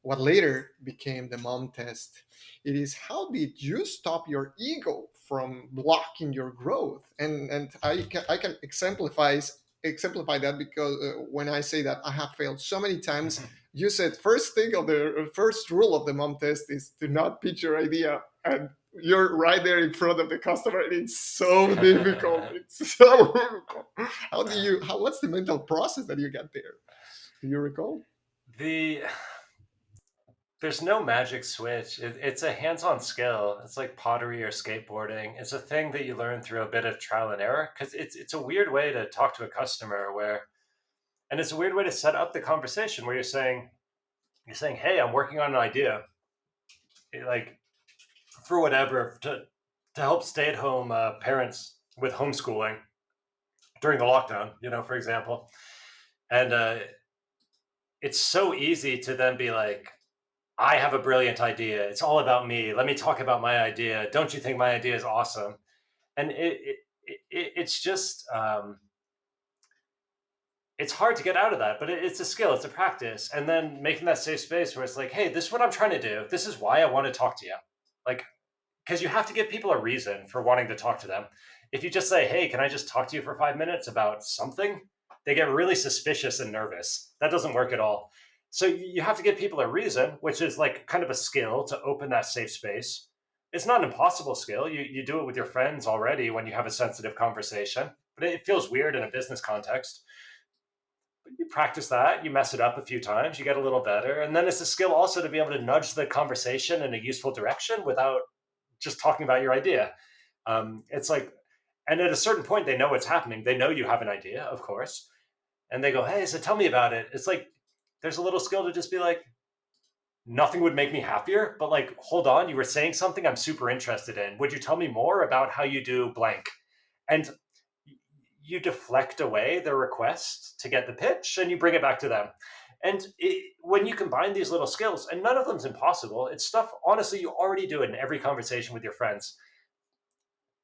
what later became the mom test. It is how did you stop your ego from blocking your growth? And I can exemplify that because when I say that I have failed so many times, you said first thing of the first rule of the mom test is to not pitch your idea, and you're right there in front of the customer. And it's so difficult. It's so difficult. How do you? How? What's the mental process that you get there? Do you recall? the There's no magic switch. It's a hands-on skill. It's like pottery or skateboarding. It's a thing that you learn through a bit of trial and error because it's a weird way to talk to a customer and it's a weird way to set up the conversation where you're saying, "Hey, I'm working on an idea, like for whatever to help stay-at-home parents with homeschooling during the lockdown, for example." And it's so easy to then be like, I have a brilliant idea. It's all about me. Let me talk about my idea. Don't you think my idea is awesome? And it's just it's hard to get out of that, but it's a skill, it's a practice, and then making that safe space where it's like, hey, this is what I'm trying to do. This is why I want to talk to you, like because you have to give people a reason for wanting to talk to them. If you just say, hey, can I just talk to you for 5 minutes about something? They get really suspicious and nervous. That doesn't work at all. So you have to give people a reason, which is like kind of a skill to open that safe space. It's not an impossible skill. You do it with your friends already when you have a sensitive conversation, but it feels weird in a business context. But you practice that, you mess it up a few times, you get a little better. And then it's a skill also to be able to nudge the conversation in a useful direction without just talking about your idea. It's like, and at a certain point, they know what's happening. They know you have an idea, of course, and they go, "Hey, so tell me about it." It's like there's a little skill to just be like, "Nothing would make me happier," but like, hold on, you were saying something I'm super interested in. Would you tell me more about how you do blank? And you deflect away the request to get the pitch, and you bring it back to them. And when you combine these little skills, and none of them's impossible, it's stuff honestly you already do it in every conversation with your friends,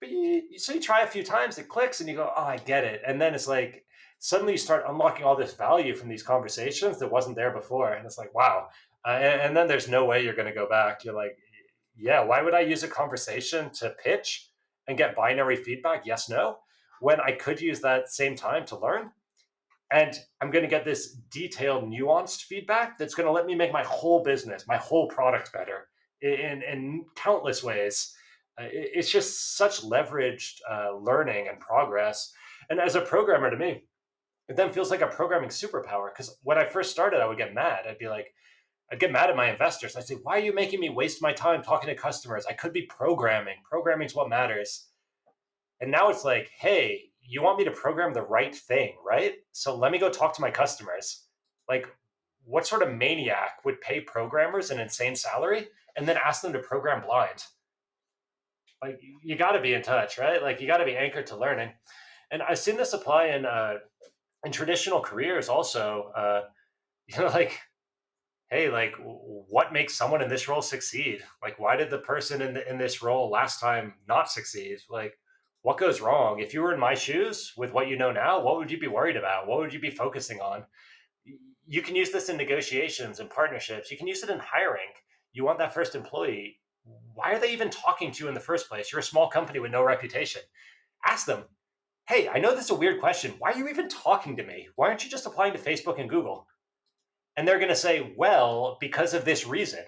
but so you try a few times, it clicks, and you go, "Oh, I get it." And then it's like suddenly you start unlocking all this value from these conversations that wasn't there before, and it's like, wow. And then there's no way you're going to go back. You're like, yeah, why would I use a conversation to pitch and get binary feedback? Yes, no, when I could use that same time to learn. And I'm going to get this detailed, nuanced feedback that's going to let me make my whole business, my whole product better in countless ways. It's just such leveraged learning and progress. And as a programmer, to me, it then feels like a programming superpower. Because when I first started, I would get mad. I'd get mad at my investors. I'd say, why are you making me waste my time talking to customers? I could be programming. Programming's what matters. And now it's like, hey, you want me to program the right thing, right? So let me go talk to my customers. Like, what sort of maniac would pay programmers an insane salary and then ask them to program blind? Like, you got to be in touch, right? Like, you got to be anchored to learning. And I've seen this apply in in traditional careers also, like, hey, like, what makes someone in this role succeed? Like, why did the person in this role last time not succeed? Like, what goes wrong? If you were in my shoes with what you know now, what would you be worried about? What would you be focusing on? You can use this in negotiations and partnerships. You can use it in hiring. You want that first employee. Why are they even talking to you in the first place? You're a small company with no reputation. Ask them, hey, I know this is a weird question. Why are you even talking to me? Why aren't you just applying to Facebook and Google? And they're going to say, well, because of this reason.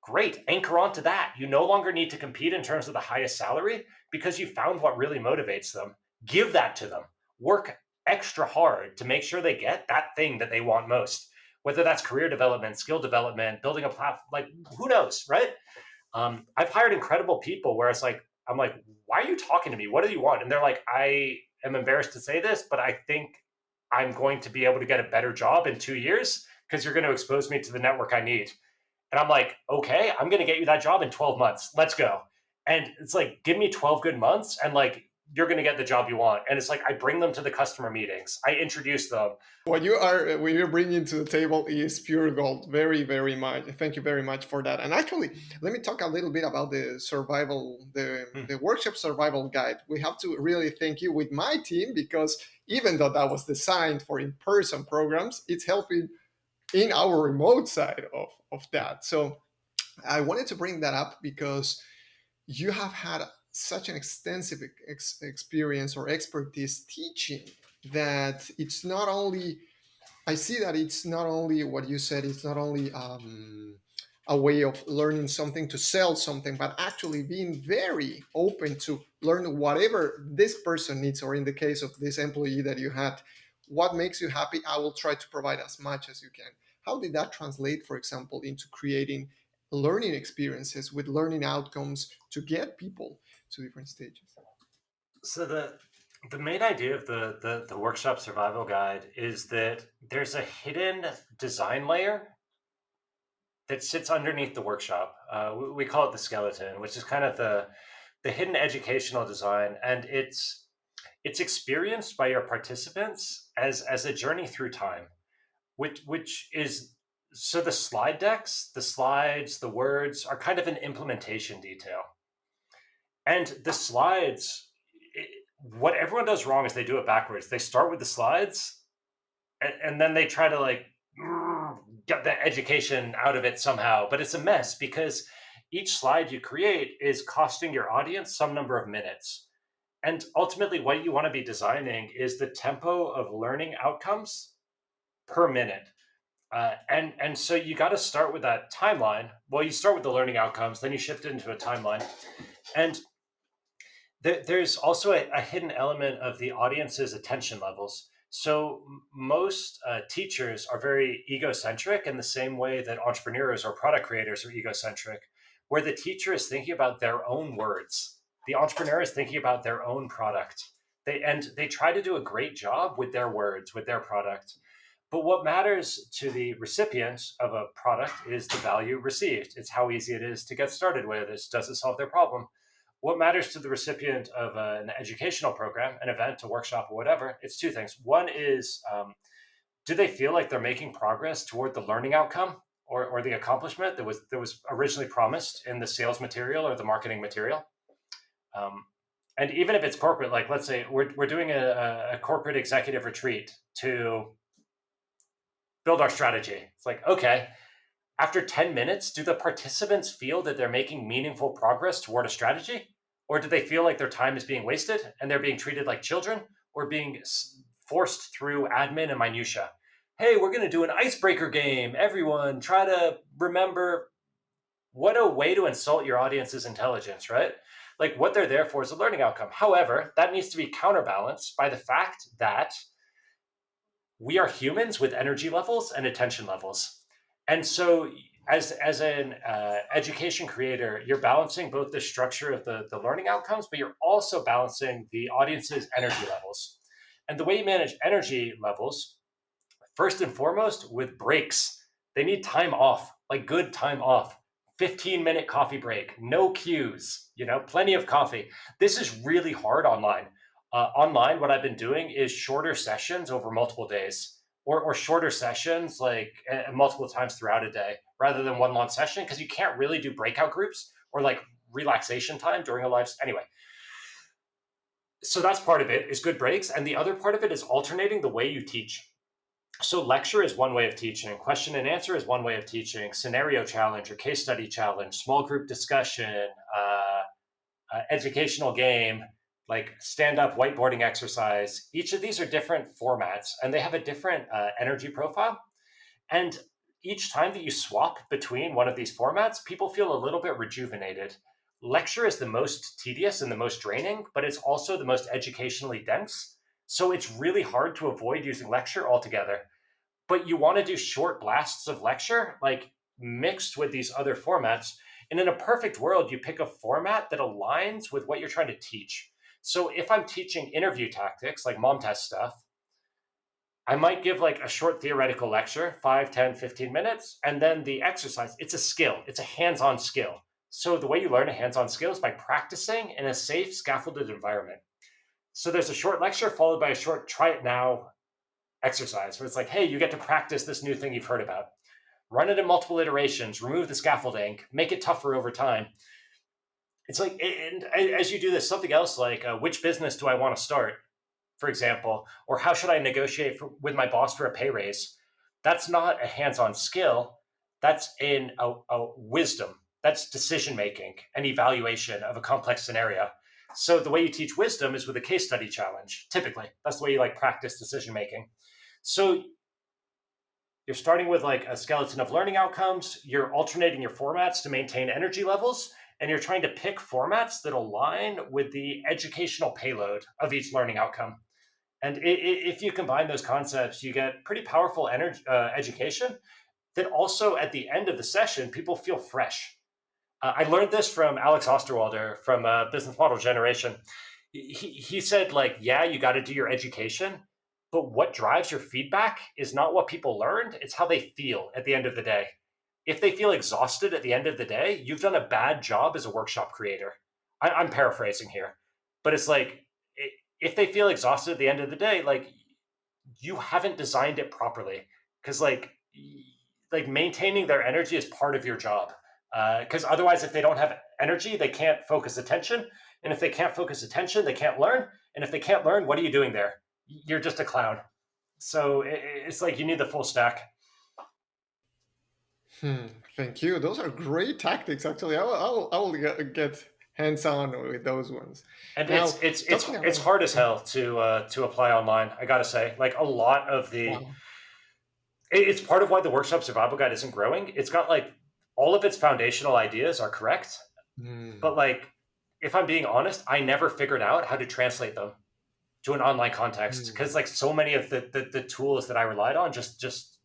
Great, anchor onto that. You no longer need to compete in terms of the highest salary because you found what really motivates them. Give that to them. Work extra hard to make sure they get that thing that they want most, whether that's career development, skill development, building a platform, like who knows, right? I've hired incredible people where it's like, I'm like, why are you talking to me? What do you want? And they're like, I am embarrassed to say this, but I think I'm going to be able to get a better job in 2 years because you're going to expose me to the network I need. And I'm like, okay, I'm going to get you that job in 12 months. Let's go. And it's like, give me 12 good months and like, you're going to get the job you want. And it's like, I bring them to the customer meetings. I introduce them. What you're bringing to the table is pure gold. Very, very much. Thank you very much for that. And actually, let me talk a little bit about the survival, Hmm. the workshop survival guide. We have to really thank you with my team because even though that was designed for in-person programs, it's helping in our remote side of that. So I wanted to bring that up because you have had such an extensive experience or expertise teaching that it's not only I see that it's not only what you said, it's not only a way of learning something to sell something, but actually being very open to learn whatever this person needs, or in the case of this employee that you had, what makes you happy, I will try to provide as much as you can. How did that translate, for example, into creating learning experiences with learning outcomes to get people to different stages? So the main idea of the workshop survival guide is that there's a hidden design layer that sits underneath the workshop. We call it the skeleton, which is kind of the hidden educational design, and it's experienced by your participants as a journey through time, which is so the slide decks, the slides, the words are kind of an implementation detail, and the slides. What everyone does wrong is they do it backwards. They start with the slides, and then they try to like get the education out of it somehow. But it's a mess because each slide you create is costing your audience some number of minutes. And ultimately, what you want to be designing is the tempo of learning outcomes per minute. And so you got to start with that timeline. Well, you start with the learning outcomes, then you shift it into a timeline. And there's also a hidden element of the audience's attention levels. So most teachers are very egocentric in the same way that entrepreneurs or product creators are egocentric, where the teacher is thinking about their own words. The entrepreneur is thinking about their own product. They try to do a great job with their words, with their product. But what matters to the recipient of a product is the value received. It's how easy it is to get started with. Does it solve their problem? What matters to the recipient of an educational program, an event, a workshop, or whatever, it's two things. One is, do they feel like they're making progress toward the learning outcome or the accomplishment that was originally promised in the sales material or the marketing material? Um, and even if it's corporate, like let's say we're doing a corporate executive retreat to build our strategy. It's like, okay, after 10 minutes, do the participants feel that they're making meaningful progress toward a strategy? Or do they feel like their time is being wasted and they're being treated like children or being forced through admin and minutia? Hey, we're going to do an icebreaker game. Everyone, try to remember. What a way to insult your audience's intelligence, right? Like what they're there for is a learning outcome. However, that needs to be counterbalanced by the fact that we are humans with energy levels and attention levels. And so as an education creator, you're balancing both the structure of the learning outcomes, but you're also balancing the audience's energy levels. And the way you manage energy levels, first and foremost, with breaks. They need time off, like good time off. 15-minute coffee break, no cues, plenty of coffee. This is really hard online. Online, what I've been doing is shorter sessions over multiple days, or shorter sessions like multiple times throughout a day rather than one long session, because you can't really do breakout groups or like relaxation time during a live. Anyway, so that's part of it is good breaks. And the other part of it is alternating the way you teach. So lecture is one way of teaching, question and answer is one way of teaching, scenario challenge or case study challenge, small group discussion, educational game, like stand up whiteboarding exercise. Each of these are different formats and they have a different energy profile. And each time that you swap between one of these formats, people feel a little bit rejuvenated. Lecture is the most tedious and the most draining, but it's also the most educationally dense. So it's really hard to avoid using lecture altogether. But you want to do short blasts of lecture, like mixed with these other formats. And in a perfect world, you pick a format that aligns with what you're trying to teach. So if I'm teaching interview tactics, like mom test stuff, I might give like a short theoretical lecture, 5, 10, 15 minutes, and then the exercise. It's a skill, it's a hands on skill. So the way you learn a hands on skill is by practicing in a safe, scaffolded environment. So there's a short lecture followed by a short try it now exercise where it's like, hey, you get to practice this new thing you've heard about. Run it in multiple iterations, remove the scaffolding, make it tougher over time. It's like, and as you do this, something else like, which business do I want to start, for example, or how should I negotiate with my boss for a pay raise? That's not a hands on skill. That's in a wisdom. That's decision making and evaluation of a complex scenario. So the way you teach wisdom is with a case study challenge. Typically, that's the way you like practice decision making. So you're starting with like a skeleton of learning outcomes, you're alternating your formats to maintain energy levels, and you're trying to pick formats that align with the educational payload of each learning outcome. And if you combine those concepts, you get pretty powerful energy, education that also at the end of the session, people feel fresh. I learned this from Alex Osterwalder from Business Model Generation. He said, like, yeah, you got to do your education, but what drives your feedback is not what people learned, it's how they feel at the end of the day. If they feel exhausted at the end of the day, you've done a bad job as a workshop creator. I'm paraphrasing here, but it's like, if they feel exhausted at the end of the day, like you haven't designed it properly. Because like maintaining their energy is part of your job. Because otherwise, if they don't have energy, they can't focus attention. And if they can't focus attention, they can't learn. And if they can't learn, what are you doing there? You're just a clown. So it's like you need the full stack. Hmm, thank you. Those are great tactics. Actually, I will get hands on with those ones. And Now, talking it's about hard as hell to apply online. I gotta say, like a lot of the wow. it's part of why the workshop survival guide isn't growing. It's got like all of its foundational ideas are correct, Hmm, but like if I'm being honest, I never figured out how to translate them to an online context hmm. because like so many of the tools that I relied on just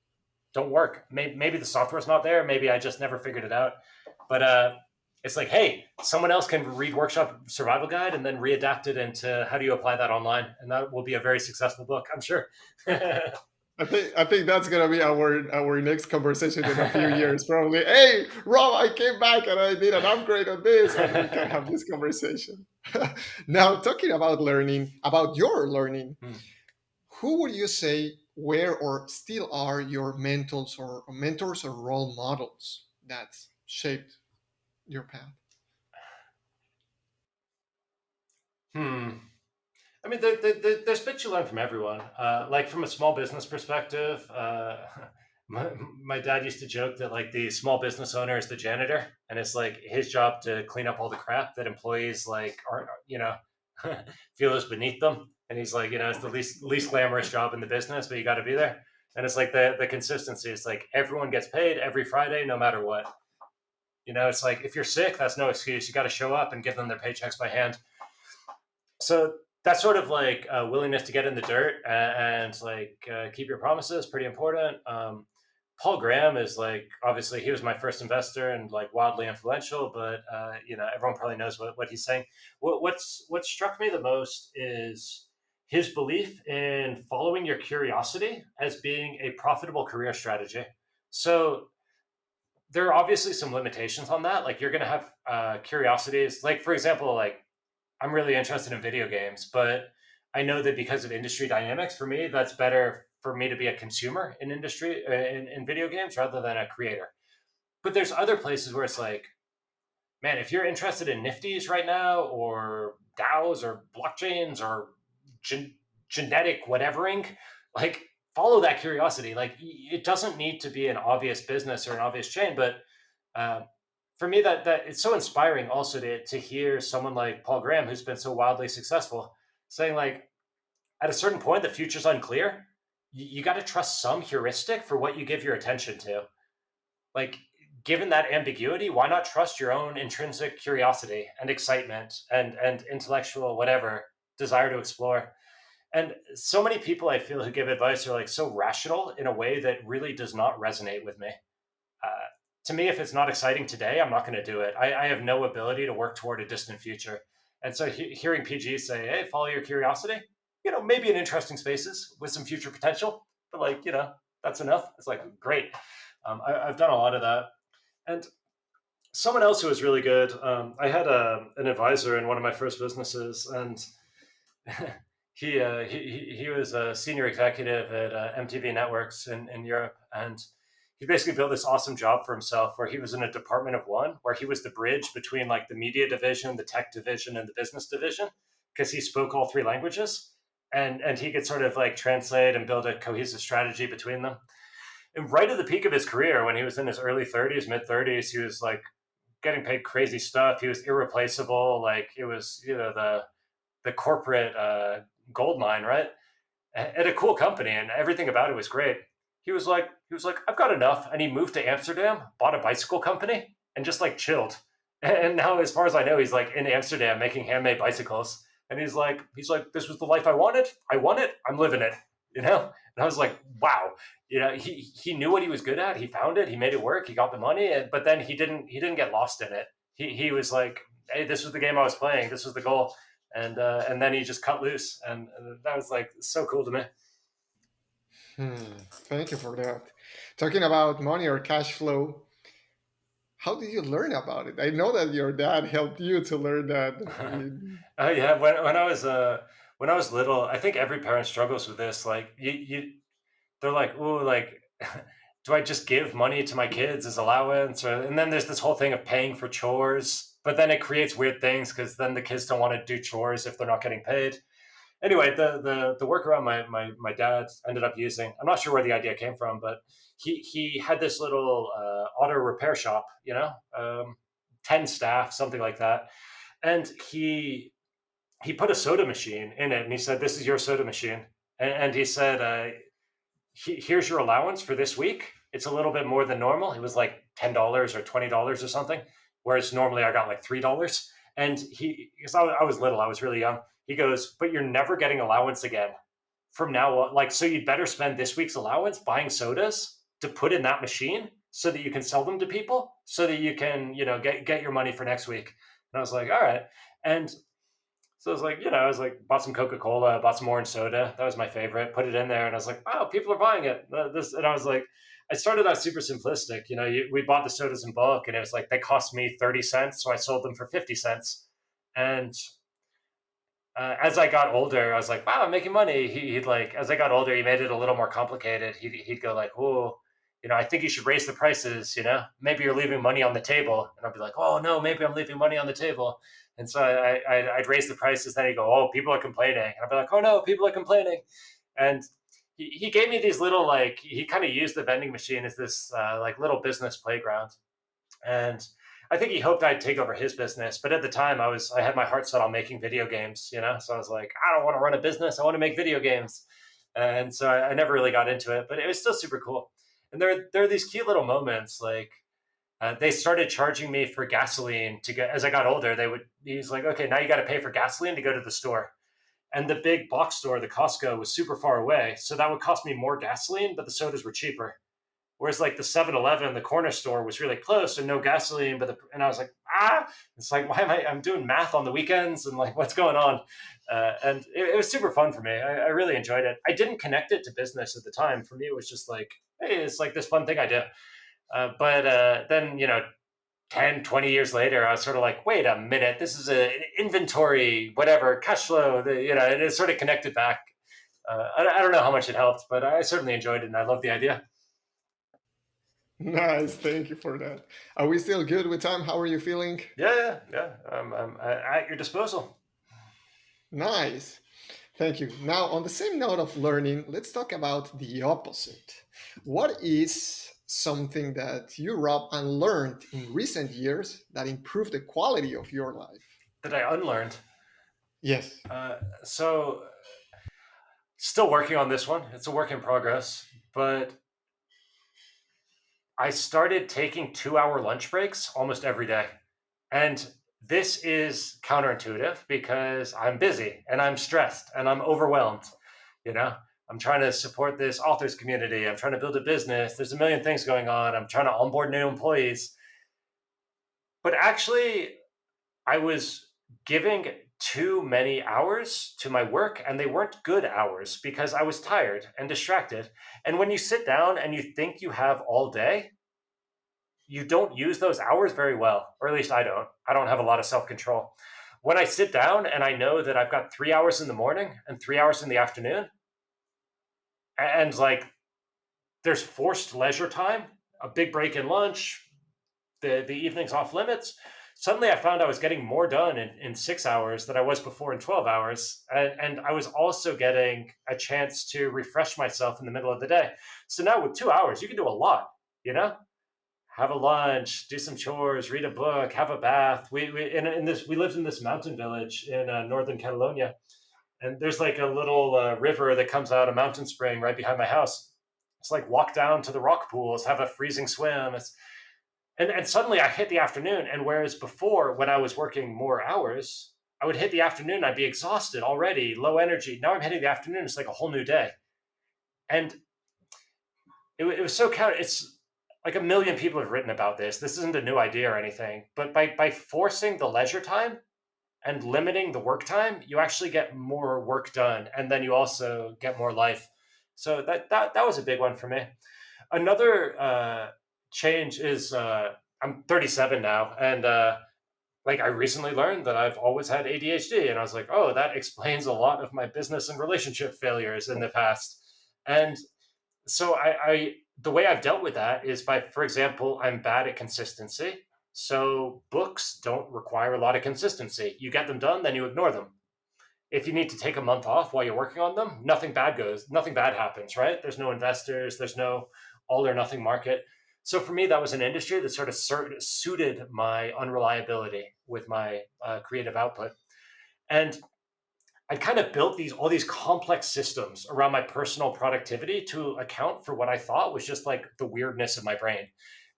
don't work. Maybe the software's not there. Maybe I just never figured it out. But it's like, hey, someone else can read workshop survival guide and then readapt it into how do you apply that online, and that will be a very successful book, I'm sure. I think that's gonna be our next conversation in a few years, probably. Hey, Rob, I came back and I did an upgrade on this, and we can have this conversation. Now, talking about learning, about your learning, Hmm. who would you say were or still are your mentors or role models that shaped your path? Hmm. I mean, there's bits you learn from everyone. Like from a small business perspective, my dad used to joke that like the small business owner is the janitor, and it's like his job to clean up all the crap that employees like aren't, feel is beneath them. And he's like, it's the least glamorous job in the business, but you got to be there. And it's like the consistency. It's like everyone gets paid every Friday, no matter what. It's like if you're sick, that's no excuse. You got to show up and give them their paychecks by hand. So that's sort of like a willingness to get in the dirt and like keep your promises, pretty important. Paul Graham is like obviously he was my first investor and like wildly influential, but everyone probably knows what he's saying. What struck me the most is his belief in following your curiosity as being a profitable career strategy. So there are obviously some limitations on that. Like you're going to have curiosities, like for example, like I'm really interested in video games, but I know that because of industry dynamics, for me, that's better for me to be a consumer in industry in video games rather than a creator. But there's other places where it's like, man, if you're interested in nifties right now or DAOs or blockchains or gen- genetic whatevering, like follow that curiosity. Like it doesn't need to be an obvious business or an obvious chain, but uh, for me, that it's so inspiring also to hear someone like Paul Graham, who's been so wildly successful, saying like at a certain point the future's unclear. You got to trust some heuristic for what you give your attention to. Like, given that ambiguity, why not trust your own intrinsic curiosity and excitement and intellectual whatever desire to explore? And so many people I feel who give advice are like so rational in a way that really does not resonate with me. uh, to me, if it's not exciting today, I'm not going to do it. I have no ability to work toward a distant future. And so hearing PG say, hey, follow your curiosity, maybe in interesting spaces with some future potential, but like, that's enough. It's like, great. I've done a lot of that. And someone else who was really good, I had an advisor in one of my first businesses, and he was a senior executive at MTV Networks in Europe, and he basically built this awesome job for himself where he was in a department of one, where he was the bridge between like the media division, the tech division, and the business division, because he spoke all three languages, and he could sort of like translate and build a cohesive strategy between them. And right at the peak of his career, when he was in his early 30s, mid 30s, he was like getting paid crazy stuff. He was irreplaceable. Like it was, the corporate gold mine, right? At a cool company, and everything about it was great. He was like, I've got enough, and he moved to Amsterdam, bought a bicycle company, and just like chilled. And now, as far as I know, he's like in Amsterdam making handmade bicycles. And he's like, this was the life I wanted. I want it. I'm living it. And I was like, wow. He knew what he was good at. He found it. He made it work. He got the money, but then he didn't get lost in it. He was like, hey, this was the game I was playing. This was the goal, and then he just cut loose, and that was like so cool to me. Thank you for that. Talking about money or cash flow, how did you learn about it? I know that your dad helped you to learn that. Oh yeah, when I was little, I think every parent struggles with this. Like they're like, oh, like, do I just give money to my kids as allowance? And then there's this whole thing of paying for chores, but then it creates weird things because then the kids don't want to do chores if they're not getting paid. Anyway, the workaround my dad ended up using, I'm not sure where the idea came from, but he had this little auto repair shop, 10 staff, something like that. And he put a soda machine in it, and he said, this is your soda machine. And he said, here's your allowance for this week. It's a little bit more than normal. It was like $10 or $20 or something, whereas normally I got like $3. And because I was little, I was really young. He goes, but you're never getting allowance again from now on. Like, so you'd better spend this week's allowance buying sodas to put in that machine so that you can sell them to people, so that you can, get your money for next week. And I was like, all right. And so I was like, bought some Coca Cola, bought some orange soda. That was my favorite. Put it in there, and I was like, wow, people are buying it. And I was like, I started out super simplistic. We bought the sodas in bulk, and it was like they cost me 30 cents, so I sold them for 50 cents. And as I got older, I was like, wow, I'm making money. He'd like, as I got older, he made it a little more complicated. He'd go like, oh, I think you should raise the prices. Maybe you're leaving money on the table. And I'd be like, oh no, maybe I'm leaving money on the table. And so I'd raise the prices. Then he'd go, oh, people are complaining. And I'd be like, oh no, people are complaining. And he gave me these little, like, he kind of used the vending machine as this like little business playground. And I think he hoped I'd take over his business, but at the time I had my heart set on making video games, So I was like, I don't want to run a business. I want to make video games. And so I never really got into it, but it was still super cool. And there are these cute little moments, like they started charging me for gasoline to get, as I got older, he's like, okay, now you got to pay for gasoline to go to the store. And the big box store, the Costco, was super far away. So that would cost me more gasoline, but the sodas were cheaper. Whereas like the 7-Eleven, the corner store was really close and no gasoline, and I was like, it's like, why I'm doing math on the weekends and like, what's going on? And it was super fun for me. I really enjoyed it. I didn't connect it to business at the time. For me, it was just like, hey, it's like this fun thing I do. But then, 10, 20 years later, I was sort of like, wait a minute, this is an inventory, whatever, cash flow, and it sort of connected back. I don't know how much it helped, but I certainly enjoyed it and I love the idea. Nice, thank you for that. Are we still good with time? How are you feeling? Yeah, yeah, yeah. I'm at your disposal. Nice. Thank you. Now, on the same note of learning, let's talk about the opposite. What is something that you, Rob, unlearned in recent years that improved the quality of your life? That I unlearned. Yes. So, still working on this one. It's a work in progress, but I started taking 2 hour lunch breaks almost every day. And this is counterintuitive because I'm busy and I'm stressed and I'm overwhelmed. You know, I'm trying to support this authors community. I'm trying to build a business. There's a million things going on. I'm trying to onboard new employees. But actually, I was giving too many hours to my work and they weren't good hours because I was tired and distracted. And when you sit down and you think you have all day, you don't use those hours very well, or at least I don't. I don't have a lot of self control. When I sit down and I know that I've got 3 hours in the morning and 3 hours in the afternoon, and like there's forced leisure time, a big break in lunch, the evening's off limits. Suddenly, I found I was getting more done in 6 hours than I was before in 12 hours. And I was also getting a chance to refresh myself in the middle of the day. So now with 2 hours, you can do a lot, you know? Have a lunch, do some chores, read a book, have a bath. We lived in this mountain village in northern Catalonia, and there's like a little river that comes out, a mountain spring right behind my house. It's like walk down to the rock pools, have a freezing swim. And suddenly I hit the afternoon, and whereas before when I was working more hours, I would hit the afternoon, I'd be exhausted already, low energy. Now I'm hitting the afternoon, it's like a whole new day, and it was so counter. It's like a million people have written about this. This isn't a new idea or anything, but by forcing the leisure time and limiting the work time, you actually get more work done, and then you also get more life. So that was a big one for me. Another change is I'm 37 now, and like I recently learned that I've always had ADHD, and I was like, oh, that explains a lot of my business and relationship failures in the past. And so I the way I've dealt with that is by, for example, I'm bad at consistency. So books don't require a lot of consistency. You get them done, then you ignore them. If you need to take a month off while you're working on them, nothing bad happens, right? There's no investors, there's no all or nothing market. So for me, that was an industry that sort of suited my unreliability with my creative output. And I kind of built these all these complex systems around my personal productivity to account for what I thought was just like the weirdness of my brain.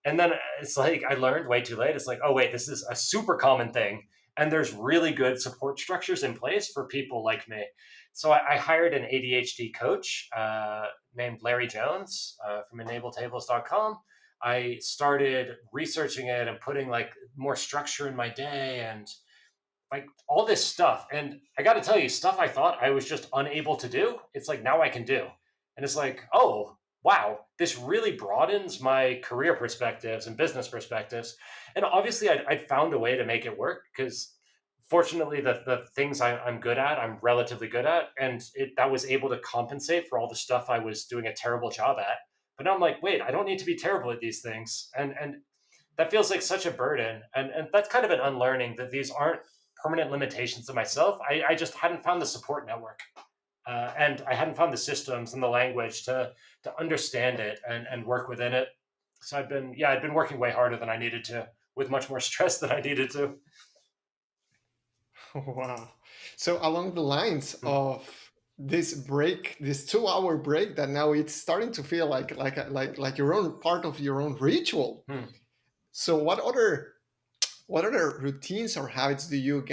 And then it's like I learned way too late. It's like, oh wait, this is a super common thing. And there's really good support structures in place for people like me. So I hired an ADHD coach named Larry Jones from enabletables.com. I started researching it and putting like more structure in my day and like all this stuff. And I got to tell you, stuff I thought I was just unable to do, it's like now I can do. And it's like, oh, wow, this really broadens my career perspectives and business perspectives. And obviously, I'd found a way to make it work because fortunately, the things I'm good at, I'm relatively good at. And that was able to compensate for all the stuff I was doing a terrible job at. But now I'm like, wait, I don't need to be terrible at these things. And that feels like such a burden. And that's kind of an unlearning that these aren't permanent limitations of myself. I just hadn't found the support network. And I hadn't found the systems and the language to understand it and work within it. So I'd been working way harder than I needed to, with much more stress than I needed to. Wow. So along the lines Hmm. of this break, this 2 hour break, that now it's starting to feel like your own part of your own ritual. Hmm. So what other routines or habits do you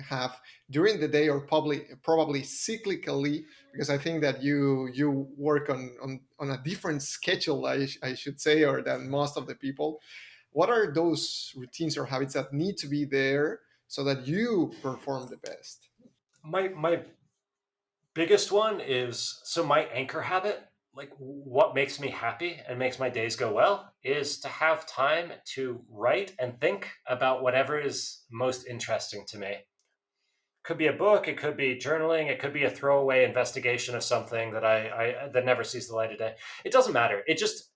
have during the day, or probably cyclically? Because I think that you work on a different schedule, I should say, or than most of the people. What are those routines or habits that need to be there so that you perform the best? My biggest one is so my anchor habit. like what makes me happy and makes my days go well is to have time to write and think about whatever is most interesting to me. Could be a book, it could be journaling, it could be a throwaway investigation of something that I that never sees the light of day. It doesn't matter. It just,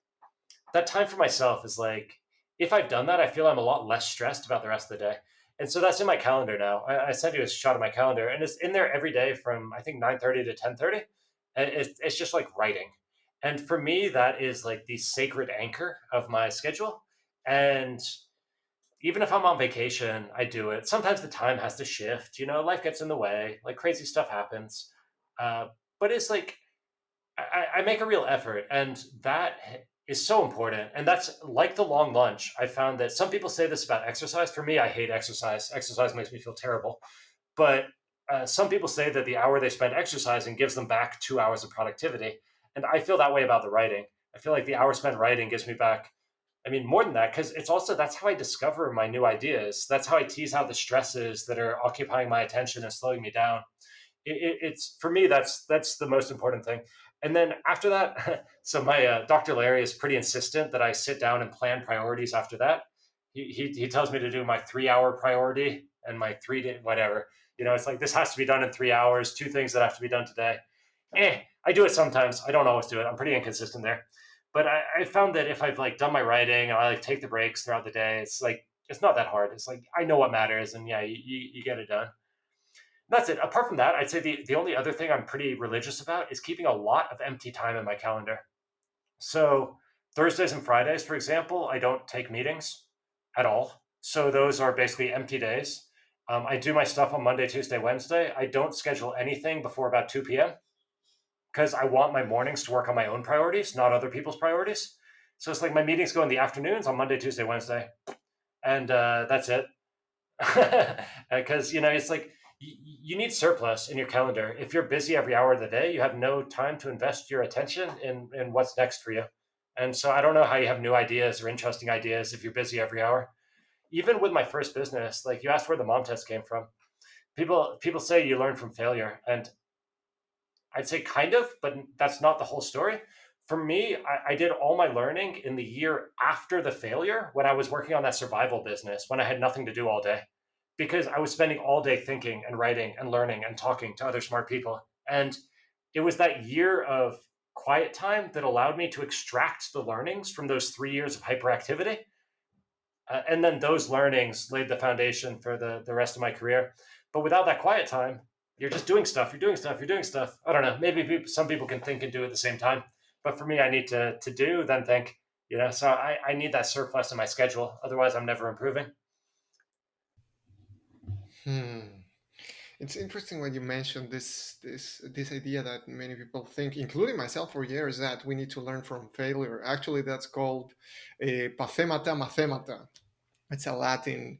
that time for myself is like, if I've done that, I feel I'm a lot less stressed about the rest of the day. And so that's in my calendar now. I sent you a shot of my calendar, and it's in there every day from I think 9:30 to 10:30. And it's just like writing. And for me, that is like the sacred anchor of my schedule. And even if I'm on vacation, I do it. Sometimes the time has to shift. Life gets in the way. Like crazy stuff happens. Uh, but it's like I make a real effort, and that is so important. And that's like the long lunch. I found that some people say this about exercise. For me, I hate exercise. Exercise makes me feel terrible. But some people say that the hour they spend exercising gives them back 2 hours of productivity. And I feel that way about the writing. I feel like the hour spent writing gives me back, I mean, more than that, because it's also, that's how I discover my new ideas. That's how I tease out the stresses that are occupying my attention and slowing me down. It's for me, that's the most important thing. And then after that, so my Dr. Larry is pretty insistent that I sit down and plan priorities after that. He tells me to do my 3 hour priority and my 3 day whatever. It's like, this has to be done in 3 hours, two things that have to be done today. I do it sometimes. I don't always do it. I'm pretty inconsistent there. But I found that if I've like done my writing and I like take the breaks throughout the day, it's like, it's not that hard. It's like I know what matters, and yeah, you get it done. That's it. Apart from that, I'd say the only other thing I'm pretty religious about is keeping a lot of empty time in my calendar. So Thursdays and Fridays, for example, I don't take meetings at all. So those are basically empty days. I do my stuff on Monday, Tuesday, Wednesday. I don't schedule anything before about 2 p.m. because I want my mornings to work on my own priorities, not other people's priorities. So it's like my meetings go in the afternoons on Monday, Tuesday, Wednesday, and that's it. Because it's like you need surplus in your calendar. If you're busy every hour of the day, you have no time to invest your attention in what's next for you. And so I don't know how you have new ideas or interesting ideas if you're busy every hour. Even with my first business, like you asked where the mom test came from. People say you learn from failure, and I'd say kind of, but that's not the whole story. For me, I did all my learning in the year after the failure when I was working on that survival business, when I had nothing to do all day, because I was spending all day thinking and writing and learning and talking to other smart people. And it was that year of quiet time that allowed me to extract the learnings from those 3 years of hyperactivity. And then those learnings laid the foundation for the rest of my career. But without that quiet time, you're just doing stuff, you're doing stuff, you're doing stuff. I don't know. Maybe some people can think and do at the same time. But for me, I need to do, then think. So I need that surplus in my schedule. Otherwise, I'm never improving. Hmm. It's interesting when you mentioned this idea that many people think, including myself for years, that we need to learn from failure. Actually, that's called pathemata mathemata. It's a Latin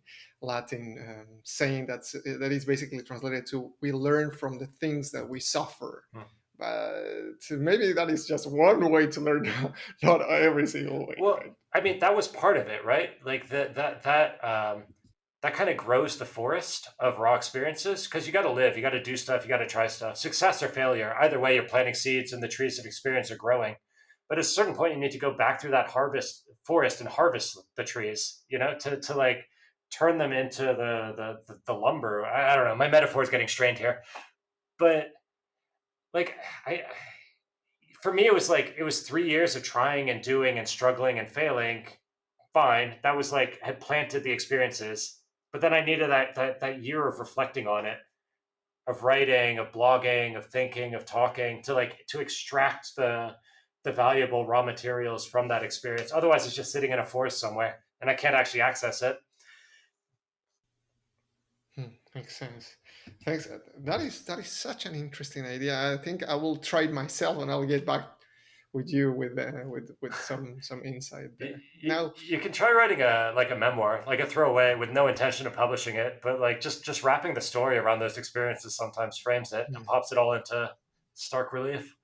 saying that is basically translated to "we learn from the things that we suffer." Hmm. But maybe that is just one way to learn, not every single way, Well, right? I mean, that was part of it, right? Like that kind of grows the forest of raw experiences, because you got to live, you got to do stuff, you got to try stuff. Success or failure, either way, you're planting seeds and the trees of experience are growing. But at a certain point, you need to go back through that harvest forest and harvest the trees, to like turn them into the lumber. I don't know. My metaphor is getting strained here, but like I for me, it was like it was 3 years of trying and doing and struggling and failing. Fine, that was like had planted the experiences, but then I needed that year of reflecting on it, of writing, of blogging, of thinking, of talking, to extract the valuable raw materials from that experience. Otherwise, it's just sitting in a forest somewhere, and I can't actually access it. Makes sense. Thanks. That is such an interesting idea. I think I will try it myself, and I'll get back with you with some insight there. Now, You can try writing a memoir, like a throwaway with no intention of publishing it, but like just wrapping the story around those experiences sometimes frames it and hmm, pops it all into stark relief.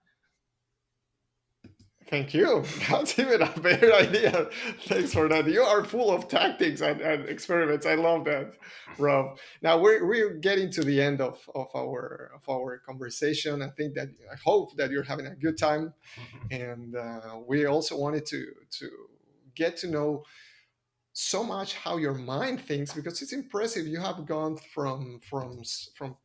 Thank you. That's even a better idea. Thanks for that. You are full of tactics and experiments. I love that, Rob. Now we're getting to the end of our conversation. I hope that you're having a good time, and we also wanted to get to know so much how your mind thinks, because it's impressive. You have gone from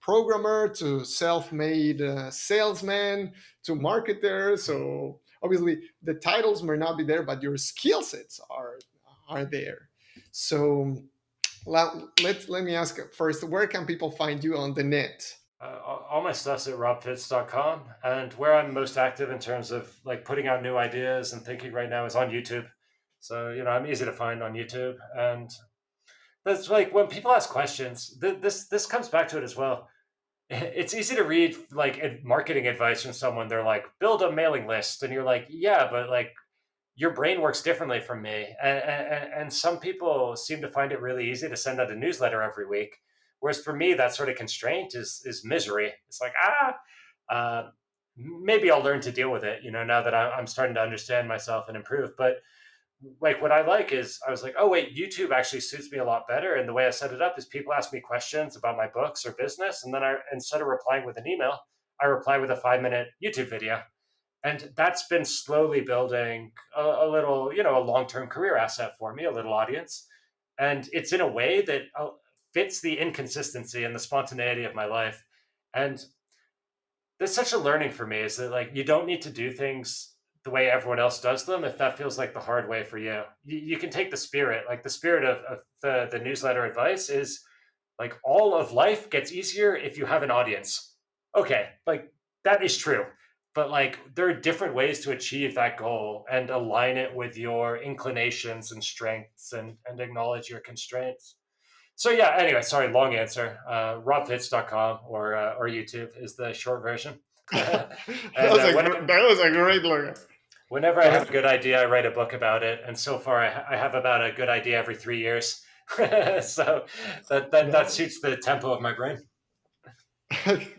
programmer to self-made salesman to marketer. So obviously the titles may not be there, but your skill sets are there. So let me ask first, where can people find you on the net? All my stuff's at robfitz.com, and where I'm most active in terms of like putting out new ideas and thinking right now is on YouTube. So I'm easy to find on YouTube, and that's like when people ask questions. This comes back to it as well. It's easy to read like marketing advice from someone. They're like, build a mailing list, and you're like, yeah, but like your brain works differently from me, and some people seem to find it really easy to send out a newsletter every week, whereas for me that sort of constraint is misery. It's like uh, maybe I'll learn to deal with it, now that I'm starting to understand myself and improve. But like what I like is I was like, oh wait, YouTube actually suits me a lot better, and the way I set it up is people ask me questions about my books or business, and then I, instead of replying with an email, I reply with a 5-minute YouTube video. And that's been slowly building a little, a long-term career asset for me, a little audience. And it's in a way that fits the inconsistency and the spontaneity of my life. And there's such a learning for me is that like you don't need to do things the way everyone else does them if that feels like the hard way for you. You can take the spirit, like the spirit of the newsletter advice is like all of life gets easier if you have an audience. Okay, like that is true. But like there are different ways to achieve that goal and align it with your inclinations and strengths and acknowledge your constraints. So yeah, anyway, sorry, long answer. Robfitz.com or YouTube is the short version. And That was a great logo. whenever I Go have a ahead. good idea, I write a book about it. And so far, I have about a good idea every 3 years. So that No. suits the tempo of my brain.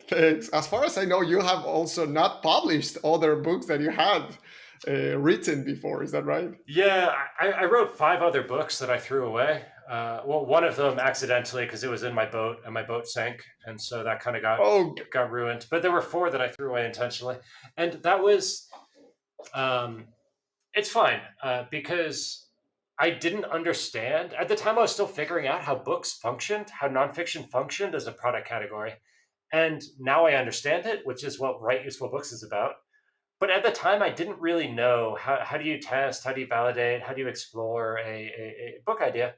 Thanks. As far as I know, you have also not published other books that you had written before. Is that right? Yeah, I wrote 5 other books that I threw away. Well, one of them accidentally because it was in my boat and my boat sank, and so that kind of Oh, got ruined. But there were 4 that I threw away intentionally, and that was um, it's fine because I didn't understand at the time. I was still figuring out how books functioned, how nonfiction functioned as a product category, and now I understand it, which is what Write Useful Books is about. But at the time, I didn't really know how do you test, how do you validate, how do you explore a book idea.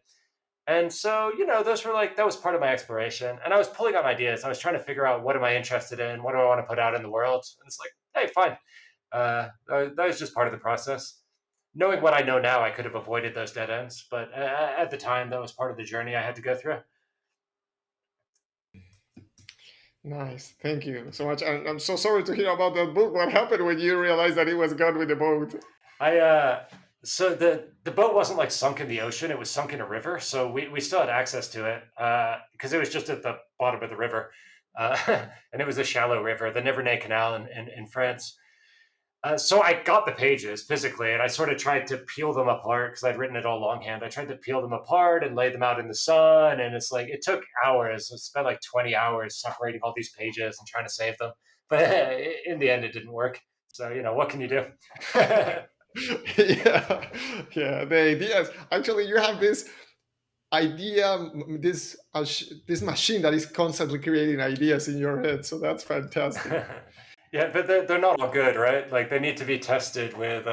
And so, those were like, that was part of my exploration. And I was pulling on ideas. I was trying to figure out what am I interested in? What do I want to put out in the world? And it's like, hey, fine. That was just part of the process. Knowing what I know now, I could have avoided those dead ends. But at the time, that was part of the journey I had to go through. nice. Thank you so much. And I'm so sorry to hear about that book. What happened when you realized that it was gone with the boat? I so the boat wasn't like sunk in the ocean; it was sunk in a river. So we still had access to it because it was just at the bottom of the river, and it was a shallow river, the Nivernais Canal in France. So I got the pages physically, and I sort of tried to peel them apart because I'd written it all longhand. I tried to peel them apart and lay them out in the sun, and it's like it took hours. I spent like 20 hours separating all these pages and trying to save them. But in the end, it didn't work. So what can you do? Yeah, yeah. The ideas. Actually, you have this idea, this machine that is constantly creating ideas in your head. So that's fantastic. Yeah, but they're not all good, right? Like they need to be tested with.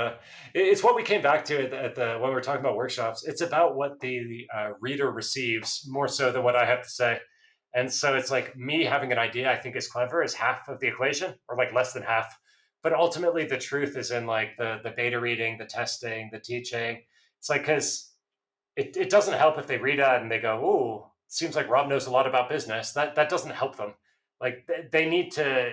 It's what we came back to at the when we were talking about workshops. It's about what the reader receives more so than what I have to say. And so it's like me having an idea I think is clever is half of the equation, or like less than half. But ultimately, the truth is in like the beta reading, the testing, the teaching. It's like because it doesn't help if they read that and they go, "Ooh, seems like Rob knows a lot about business." That doesn't help them. Like they need to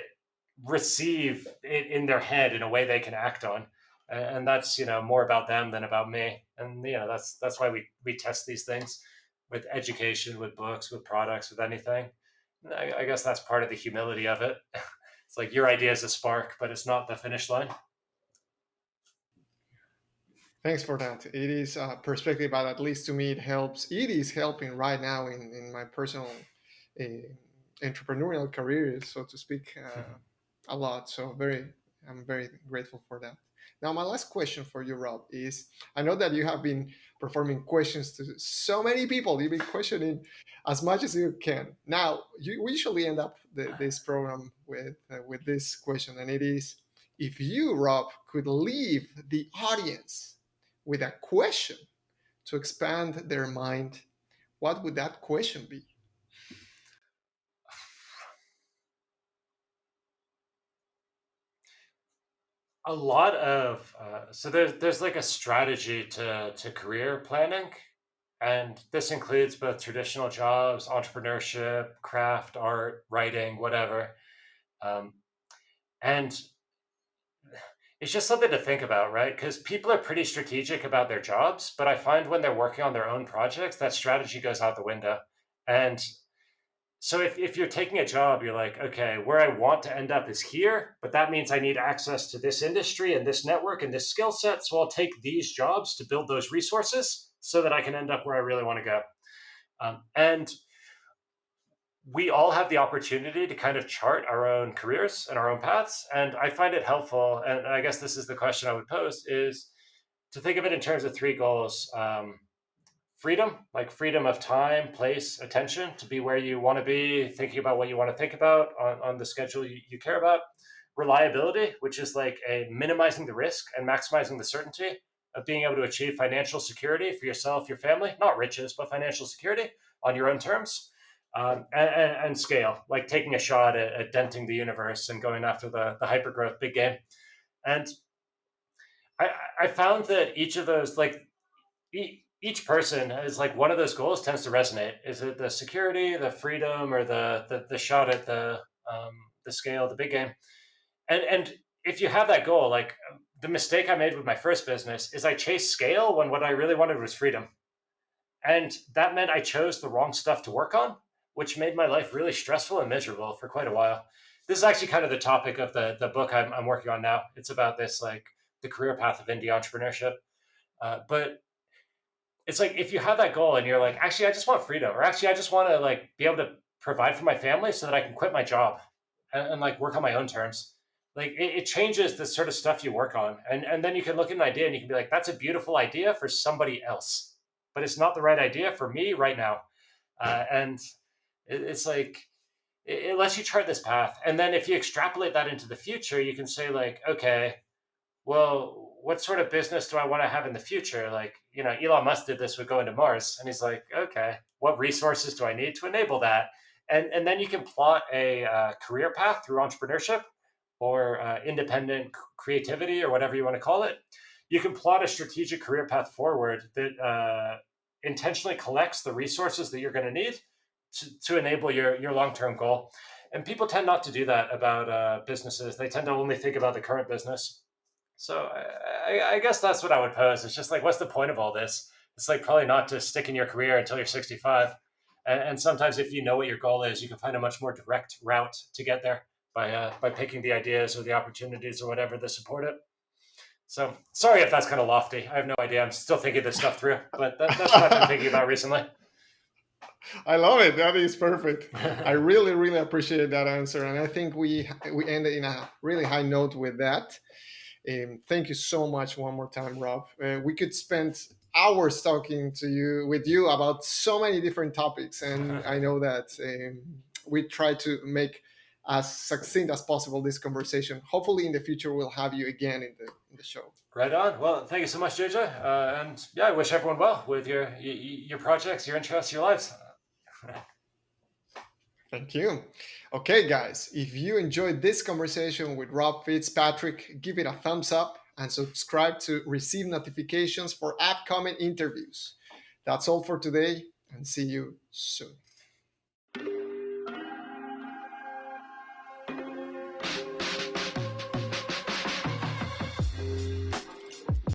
receive it in their head in a way they can act on, and that's more about them than about me. And that's why we test these things with education, with books, with products, with anything. I guess that's part of the humility of it. It's like your idea is a spark, but it's not the finish line. Thanks for that. It is a perspective, but at least to me, it helps. It is helping right now in my personal uh, entrepreneurial career, so to speak, a lot. So I'm very grateful for that. Now, my last question for you, Rob, is I know that you have been performing questions to so many people. You've been questioning as much as you can. Now, we usually end up this program with this question, and it is if you, Rob, could leave the audience with a question to expand their mind, what would that question be? A lot of so there's like a strategy to career planning, and this includes both traditional jobs, entrepreneurship, craft, art, writing, whatever. Um, and it's just something to think about, right? Because people are pretty strategic about their jobs, but I find when they're working on their own projects, that strategy goes out the window. And so if you're taking a job, you're like, okay, where I want to end up is here, but that means I need access to this industry and this network and this skill set. So I'll take these jobs to build those resources so that I can end up where I really want to go. And we all have the opportunity to kind of chart our own careers and our own paths. And I find it helpful. And I guess this is the question I would pose is to think of it in terms of three goals. Freedom, like freedom of time, place, attention to be where you want to be, thinking about what you want to think about on the schedule you care about. Reliability, which is like a minimizing the risk and maximizing the certainty of being able to achieve financial security for yourself, your family, not riches, but financial security on your own terms. And scale, like taking a shot at denting the universe and going after the hyper growth big game. And I found that each of those, like each person is like one of those goals tends to resonate. Is it the security, the freedom, or the shot at the scale, the big game? And if you have that goal, like the mistake I made with my first business is I chased scale when what I really wanted was freedom, and that meant I chose the wrong stuff to work on, which made my life really stressful and miserable for quite a while. This is actually kind of the topic of the book I'm working on now. It's about this like the career path of indie entrepreneurship, but it's like if you have that goal and you're like, actually, I just want freedom, or actually, I just want to like be able to provide for my family so that I can quit my job and like work on my own terms. Like it changes the sort of stuff you work on, and then you can look at an idea and you can be like, that's a beautiful idea for somebody else, but it's not the right idea for me right now. And it's like it lets you chart this path, and then if you extrapolate that into the future, you can say like, okay, well, what sort of business do I want to have in the future? Like, Elon Musk did this with going to Mars, and he's like, okay, what resources do I need to enable that? And then you can plot a career path through entrepreneurship or independent creativity or whatever you want to call it. You can plot a strategic career path forward that intentionally collects the resources that you're going to need to enable your long-term goal. And people tend not to do that about businesses. They tend to only think about the current business. So I guess that's what I would pose. It's just like, what's the point of all this? It's like probably not to stick in your career until you're 65. And sometimes if you know what your goal is, you can find a much more direct route to get there by picking the ideas or the opportunities or whatever that support it. So sorry if that's kind of lofty. I have no idea. I'm still thinking this stuff through, but that's what I've been thinking about recently. I love it. That is perfect. I really, really appreciate that answer, and I think we ended in a really high note with that. Thank you so much one more time, Rob. We could spend hours talking to you with you about so many different topics, and I know that we try to make as succinct as possible this conversation. Hopefully, in the future, we'll have you again in the show. Right on. Well, thank you so much, JJ. And yeah, I wish everyone well with your projects, your interests, your lives. Thank you. Okay, guys, if you enjoyed this conversation with Rob Fitzpatrick, give it a thumbs up and subscribe to receive notifications for upcoming interviews. That's all for today, and see you soon.